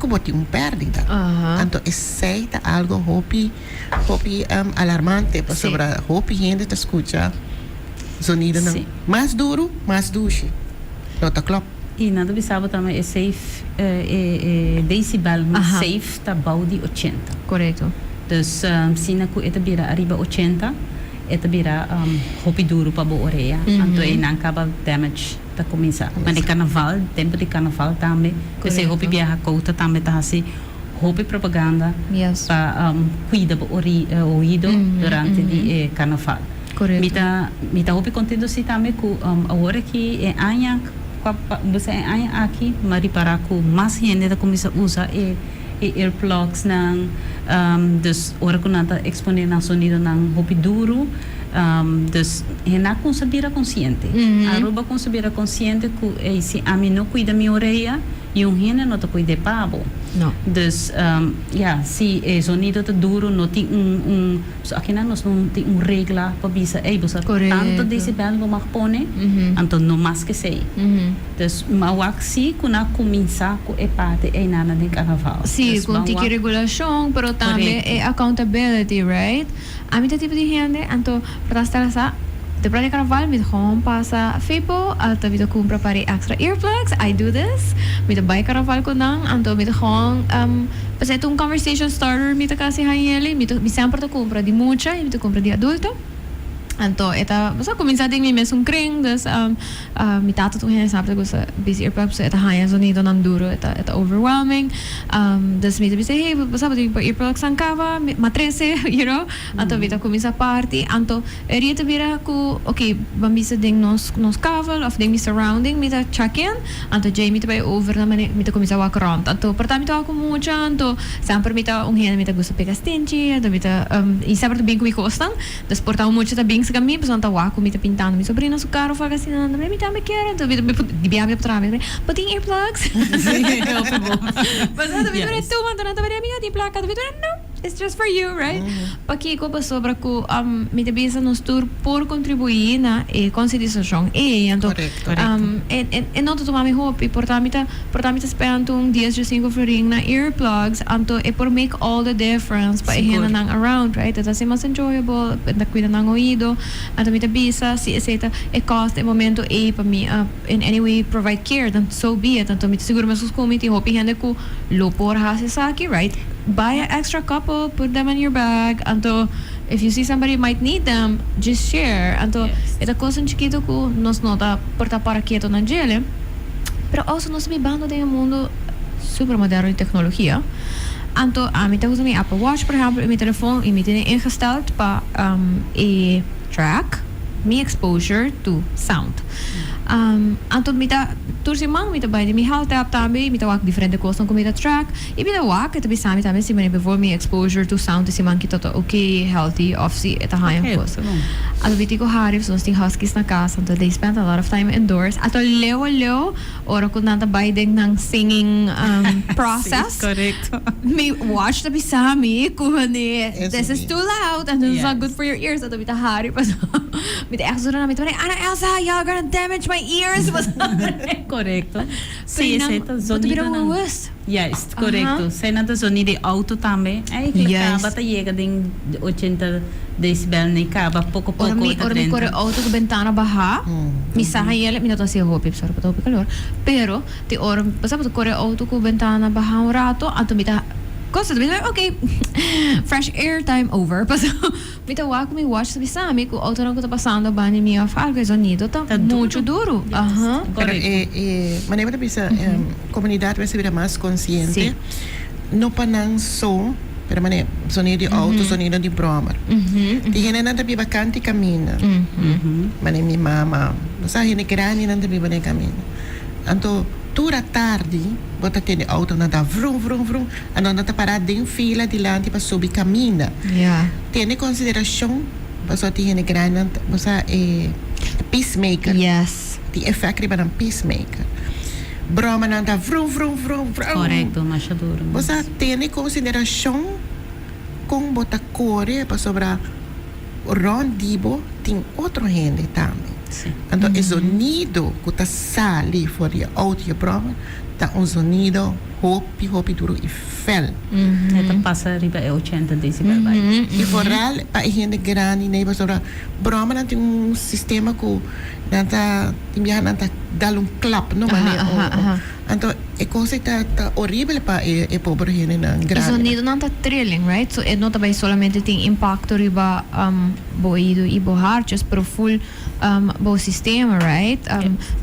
que bota perdida. Então aceita algo hopi alarmante para sobre hopi gente te escuta sonido não. Mais duro, mais duche. Nota clock. E nada bisabo também é safe decibel, mas safe tá bau de 80. Correto. Dus sina ku eta bira arriba 80, eta bira hopi duro para boa orelha. Então aí não acaba damage tá começar. Mas de carnaval, tempo de carnaval também, esse hopi viaja couta também tá assim hopi propaganda para cuida do ouído durante o carnaval. Correto. Mita hopi conteúdo si também ku agora que é anha, você é anha aqui, mas para ku mais gente tá começa a usar earplugs ng dus ora ko nata exponer ng sonido ng hopi duro dus hena kung sabira consciente aruba kung sabira consciente ku si ami no cuida mi orelha yung hena no to cuide pabo no dus si sonido to duro no ti so aqui na nos não tem regla para bisa você tanto decibel mo makpone anto no mas que sei dus mawak si kuna começar ku parte e nana de carnaval sim com tique regulação pero também é accountability right a mim tipo de gente anto para estar sa depois de carnaval me gewoon passa Feipo alta vida compra para extra earplugs I do this me de buy carnaval ko nang anto me de gewoon pasa itong conversation starter me de kasi hayeli me sempre te compra de mucha e me te compra de adulto anto eta basta começar ding me mesmo kring dus mi tata tu hen sabe que busy earplugs eta haya sonido nan duro eta overwhelming dus me dice hey basta de earplugs ang kava matrese you know anto vita começa party anto erita vira ku okay bambisa ding nos kavel of ding mi surrounding mi ta check in anto Jamie te vai over na mi ta começa walk around anto porta mi ta ku mucha anto sempre mi ta hen mi ta gusto pegar stingy anto mi ta e sempre bem comigo costan dus porta mucha ta bem kami pessoal tá lá com mita pintando minha sobrinha no carro fala assim não me tá me quer então de biar para trás but tem earplugs sim é bom mas nada me tu manda nada vai minha de placa não it's just for you right porque como sobre que me te bisa nos tour por contribuir na conscientização então e não tomar me hope portamita esperando 10 de 5 florin na earplugs então é por make all the difference para ir nang around right это assim mais enjoyable da cuida nang ouído então me te bisa se aceita e cost e momento e para mim in any way provide care então so be it então me seguro mas os committee hope hende ku lo por hase saki right buy an extra couple, put them in your bag, anto if you see somebody might need them, just share. Anto ita coisa chiquito que nos nota porta para quieto na gele, pero also nos vivendo de mundo super moderno de tecnologia. Anto a mim uso mi Apple Watch, por exemplo, e mi telefone e mi tiene ingesteld para track mi exposure to sound. Anto mi tursi mang mita bay di mi halt up tambi mita wak differente costo com mita track e mita wak ito bisami tambi si mani before me exposure to sound si man kita to okay healthy off si eta hayang costo ato biti ko harif so sting huskies na casa so they spent a lot of time indoors ato leo ora ko nanta bay ding ng singing process Correct. me watch the bisami kuhani Yes, this is indeed. too loud and it's not Yes. good for your ears ato bita harif pa so mita extra na mita Ana Elsa you're gonna damage my ears Correcto. Sí, Pinang- ito Wat sonido bira ng... mo was? Yes, correcto. Zijn dat de sonido auto também. Eigenlijk Yes. kaba ta llega ding 80 decibel ni kaba pouco Ora pouco mi ta ora mi corre 30. auto ko bentana baha. Mi saha yele mi nato si hopi sor pa topi calor. Pero ti ora basta pa corre auto ko bentana baha un rato anto mi ta cosa mi okay fresh air time over pa mi ta wa ko mi watch sa bisami ko auto na ko ta pasando ba ni mi of algo sonido ta Tá duro. mucho duro. Yes. Aha. Pero Correcto. maneira bisa comunidade vai ser mais consciente. Sim. No panang so, pero mane sonido de auto, sonido de broma. Di hene nanda biba kanti camina. Mane mi mama, sa hene grani nanda biba ne camina. Anto tura tardi, bota tene auto nanda vrum vrum vrum, ando nanda parada em fila de lá para subir camina. Yeah. Tiene consideração, basta ti hene grani nanda, basta peacemaker. Yes. Die effect riba ng peacemaker. Broma nanda vrum vrum vrum vrum. Correcto, machaduro. Você tem consideração com bota core para sobrar rondibo tem outro gente também. Sim. Então o sonido que tá sali fora de audio broma tá sonido hopi duro e fel. Ito passa riba é 80 decibel. vai. E vooral para gente grande nem para sobrar broma não tem sistema que nanta timbihan nanta dar clap no mane. Então é coisa tá horrível para pobre gente na O grande. sonido não está trilling, right? So, não também solamente tem impacto riba boido e bo hearts, pero full bo sistema, right?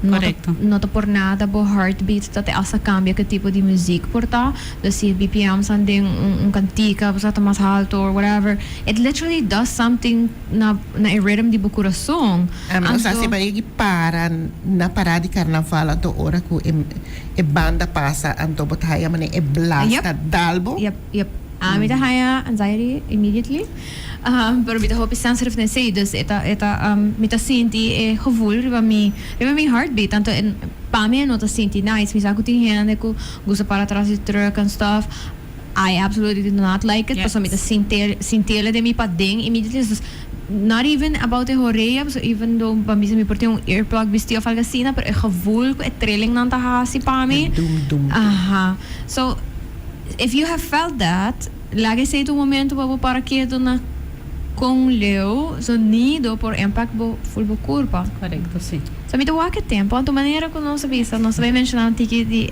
correcto. Não tá por nada bo heartbeat, tá te asa cambia que tipo de música por tá. So, se BPM sanding cantica, basta tá mais alto or whatever, it literally does something na rhythm di bo coração. Não sei se vai para na parada de carnaval a hora que e banda passa anto botaya mane e blasta dalbo. Yep. Mita haya anxiety immediately. Pero mita hope sensitive na say dus mita sinti gevoel riba mi heartbeat tanto pa mi no ta sinti nice mi sa ko tin hande ko gusto para atrás e truck and stuff. I absolutely did not like it. Yes. So mita sintele de mi pa ding immediately. So, not even about the horeia, so even though pamisa mi porti un earplug bisti of algo assim, pero e gevoel ko e trilling nan ta hasi pa mi. Dum. Aha. So, if you have felt that, lagi sa ito momento para quieto na com leu sonido por impact bo full bo curva. Correcto, sim. So, mito wake tempo, anto maneira ko não sabia, não sabia mencionar tiki di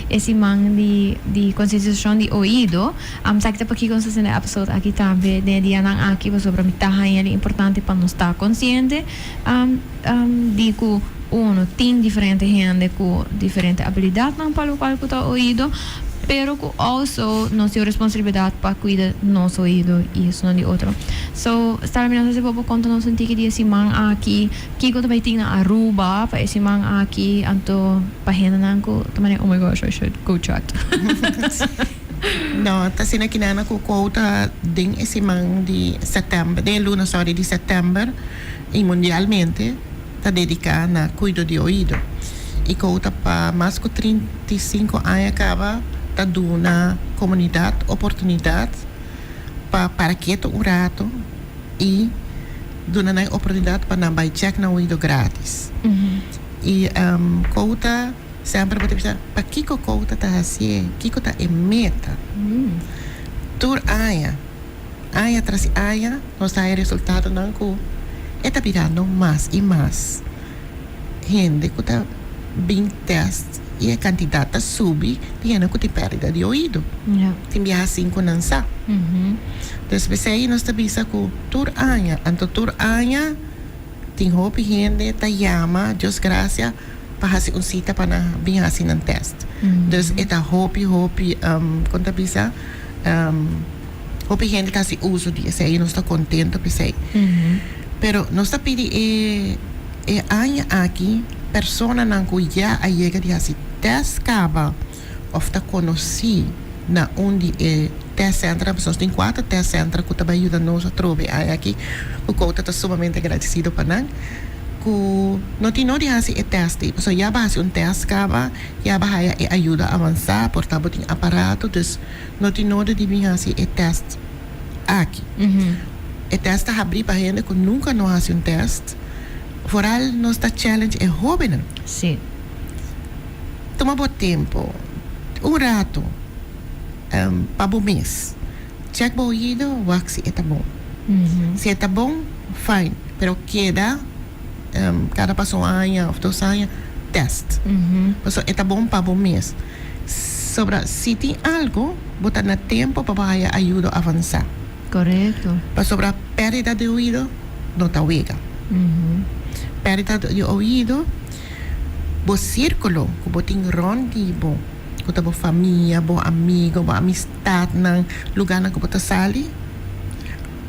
esse man di constituição di oído. Sa kita pa kikon sa sina episode aqui tambe de dia nang aqui sobre mitahan yan importante para nós estar consciente. Di ko uno tem diferente gente com diferente habilidade não para o qual que tá ouído, pero que also nós temos responsabilidade para cuidar nosso ouído e isso não de outro. So, estar mirando se popo conta nós senti que dia si mang aqui, que também tem na Aruba, para esse mang aqui, anto pahina nang ko, também oh my gosh, I should go chat. No, ta sina kinana ko quota ding esse man de setembro, de luna sorry de setembro e mundialmente tá dedicada na cuido de ouído. E quota para mais que 35 anos acaba tá dando na comunidade oportunidade para quieto um rato e dando na oportunidade para não check na ouído grátis. E quota sempre pode pensar, para que quota tá assim, que tá é meta. Tur aya tras aya, nós tá resultado não que está virando mais e mais gente que está bem teste e a quantidade sube e ainda que tem perda de ouído. Yeah. Tem viajar assim com não sabe. Então, se aí nós estamos com tur aya, anto tur aya tem roupa gente tá chama, Deus graça para fazer cita para vir assim no teste. Então, é roupa quando bisa roupa gente tá se uso disso aí nós está contente por isso. Pero nós está pedindo anya aqui persona na kuya ayega di hasi test kaba of ta conosci na onde test centra, nós tem 4 test centra que também ajuda nós a trover aqui, o qual está sumamente agradecido para nós. Que não tem nada de fazer teste, so já base test kaba, já vai ajuda a avançar, portanto tem aparato, dus não tem nada de vir fazer test aqui. O teste está abrir para gente que nunca não faz teste. Vooral nossa challenge é jovem. Sim. Toma bom tempo, rato, para o mês. Check o ouvido, se está bom. Se está bom, fine. Pero queda, cada passo ano ou 2 anos, teste. Então, está bom para o mês. Sobre se tem algo, botar no tempo para ajuda a avançar. Correto. Mas sobre a perda de ouvido, não está uega. Perda de ouvido, o círculo, que você tem rondido, que você tem família, amigo, amistade, no lugar que você sali,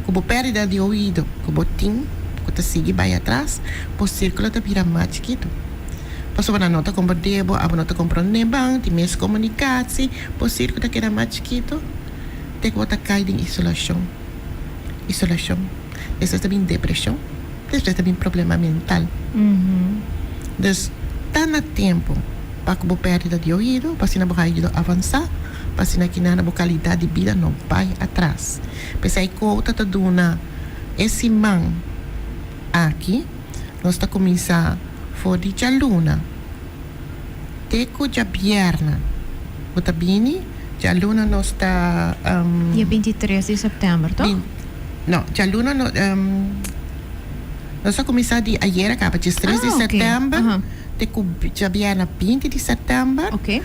que você perda de ouvido, que você tem, que você segue vai atrás, o círculo está vira mais chiquito. Mas sobre a nota compreender, a nota compreender bem, tem mais comunicação, o círculo está mais chiquito, tem que você cair em isolação. Depois também depressão. Depois também problema mental. Então, está no tempo para que você perda de ouvido, para que você possa avançar, para que a qualidade de vida não vai atrás. Mas aí, quando está dando esse man aqui, nós estamos começando a de luna. Teco de vierna. Você bem? De luna nós está... Dia 23 de setembro, toch? Não, de luna... Nós estamos começando de ayer, acaba de 3 de setembro. Teco de vierna 20 de setembro. Ok.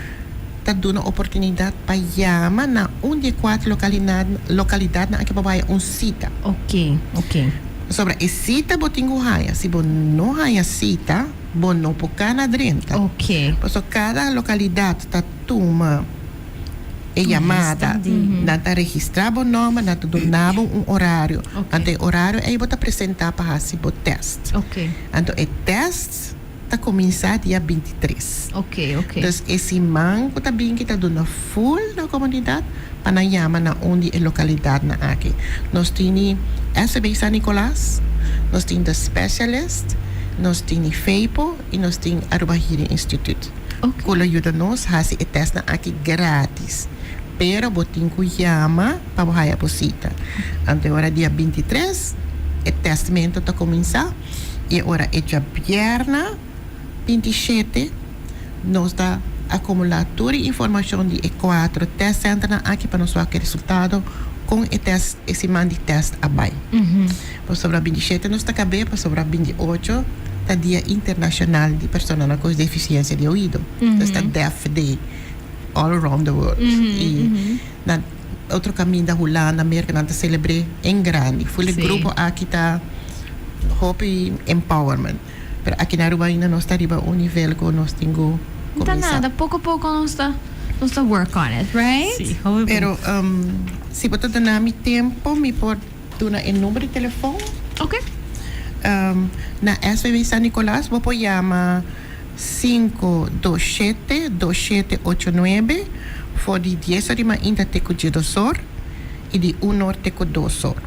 Está dando oportunidade para chamar na 1 de 4 localidades na que vai cita. Ok. Sobre a cita, você tem que raia. Se você não raia cita, você não pode ficar na drenta. Ok. Porque cada localidade está toma chamada, não registrar o nome, não donar horário. Ante horário, aí você apresentar para fazer o teste. Ok. Então, o teste está começando dia 23. Ok. Então, esse manco também que está dando full na comunidade, para chamar na onde é localidade na aqui. Nós temos SB San Nicolás, nós temos The Specialist, nós temos FEIPO e nós temos Aruba Hearing Institute. Que ajuda-nos a fazer o teste na aqui grátis. Pero botin que chama para você posita. Então, agora dia 23, o testamento está começar. E agora é dia vierna 27, nós está acumular toda a informação de E4 test center aqui para nós ver o resultado com o teste, esse man de teste abaixo. Sobre 27, nós está acabando, sobre 28, é Dia Internacional de Pessoas com Deficiência de Ouvido. Então, está Deaf Day. All around the world. E na outro caminho da Holanda, na América, nós celebramos em grande. Foi o grupo aqui está Hope Empowerment. Mas aqui na Aruba ainda nós estamos a nível que nós temos Não está nada, pouco a pouco nós está work on it, right? Sim, pero se você dar meu tempo, me pode dar o número de telefone. Ok. Na SVB San Nicolás, vou pôr chamar 527-2789 for de 10 horas ainda teco de dosor e de 1 hora teco dosor.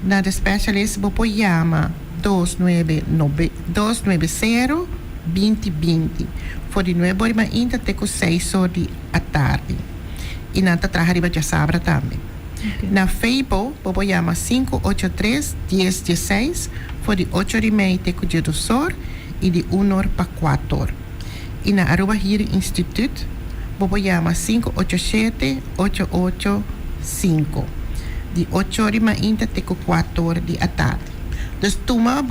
Na de specialist vou pôr chamar 290-2020 for de 9 horas ainda teco 6 horas à tarde. E na trabalha de sábado também. Na FEIPO, vou pôr chamar 583-1016 for de 8 horas e meia teco de dosor e de 1 hora para 4 horas. E na Aruba Hearing Institute, vou chamar 587-885. De 8 horas e ainda até 4 horas da tarde. Então, toma a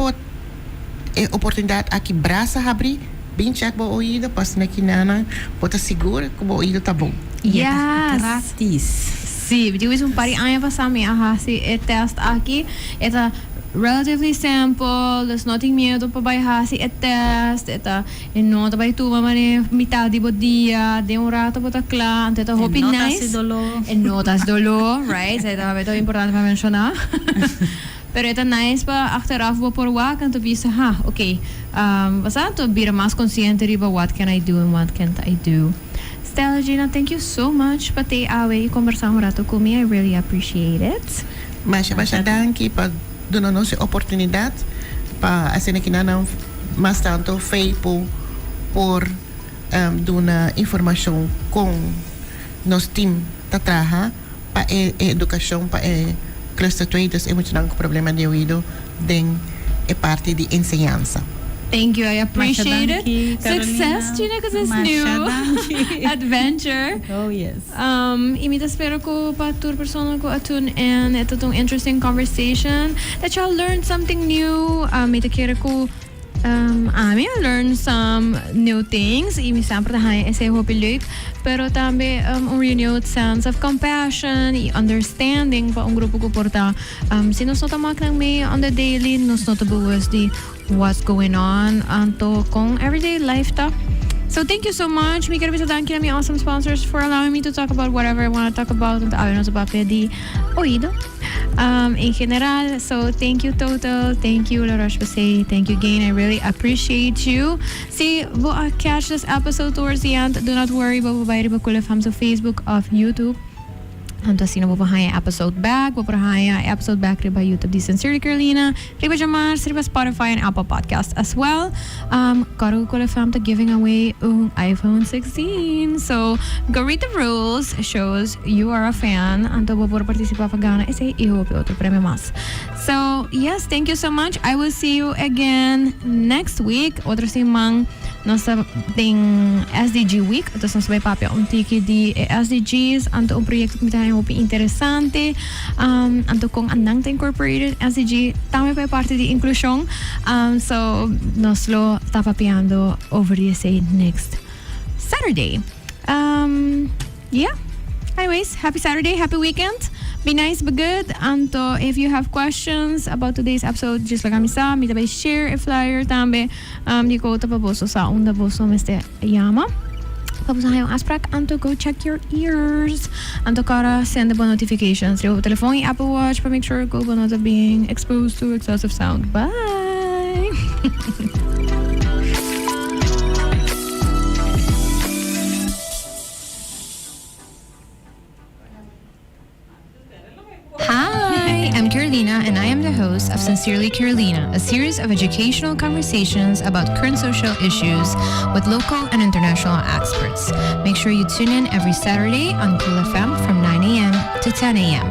oportunidade aqui, braça abrir, bem check o ouvido, para que não pode segura que o ouvido está bom. Yes. Gratis. Sim, eu fiz pari anos passado, o teste aqui, é relatively simple, dus não tem medo para baixar o teste, não vai tomar metade do dia, de rato para claro, então hope nice. Dolor. Notas dolor, right? Isso é importante para mencionar. Pero ito nice pa achteraf po por wak en to bisa okay. Basta to be mas consciente riba what can I do and what can't I do. Stella Gina, thank you so much. Pati awe i-conversar mo rato kumi. I really appreciate it. Masya danki pa doon no si oportunidad pa asin kinanang mas tanto Facebook por duna informação com nos team tatraha pa educação pa cluster traders é muito não problema de ouvido den é parte de ensinança. Thank you. I appreciate it. Danki, Success, Gina, because it's new adventure. Oh, yes. Imita espero ko pa tur persona ko atun and ito tong interesting conversation that y'all learned something new. Ita kira ko I learned some new things. Imi sempre tayo ese hope leuk. Pero tambe renewed sense of compassion, understanding pa ang grupo ko porta. Sinusotamak lang may on the daily, nusnotabuwas di what's going on anto kong everyday life ta. So thank you so much. Mi karabisa danki na mi awesome sponsors for allowing me to talk about whatever I want to talk about and ayaw na sa papel di oído. In general, so thank you Total, thank you La Roche Basay, thank you Gain. I really appreciate you. See, we'll catch this episode towards the end. Do not worry, bababay riba Kula Fam sa Facebook of YouTube. Anto sino bubahaya episode back, bubahaya episode back riba YouTube di Sincerely Carolina, riba Jamars, riba Spotify and Apple Podcast as well. Karu Kula Fam to giving away un iPhone 16. So go read the rules. It shows you are a fan. Anto bubur participar pagana ese ihope otro premio mas. So yes, thank you so much. I will see you again next week. Otro simang nasa ting SDG week. Ito sa sabay papya tiki di SDGs. Anto un proyekto kumita yung hopi interesante. Anto kong anang ta incorporated SDG. Tama pa parte di inclusion. So nos lo tapapiando over the say next Saturday. Yeah. Anyways, happy Saturday, happy weekend. Be nice, be good. Anto, if you have questions about today's episode, just like kami sa, may tabay share a flyer tambe. Di ko tapaboso sa unda boso meste yama. Tapos na kayong asprak, Anto, go check your ears. Anto, kara, send the notifications. Yung telephone, Apple Watch, pa make sure go ba not being exposed to excessive sound. Bye! Hi, I'm Carolina, and I am the host of Sincerely Carolina, a series of educational conversations about current social issues with local and international experts. Make sure you tune in every Saturday on Cool FM from 9 a.m. to 10 a.m.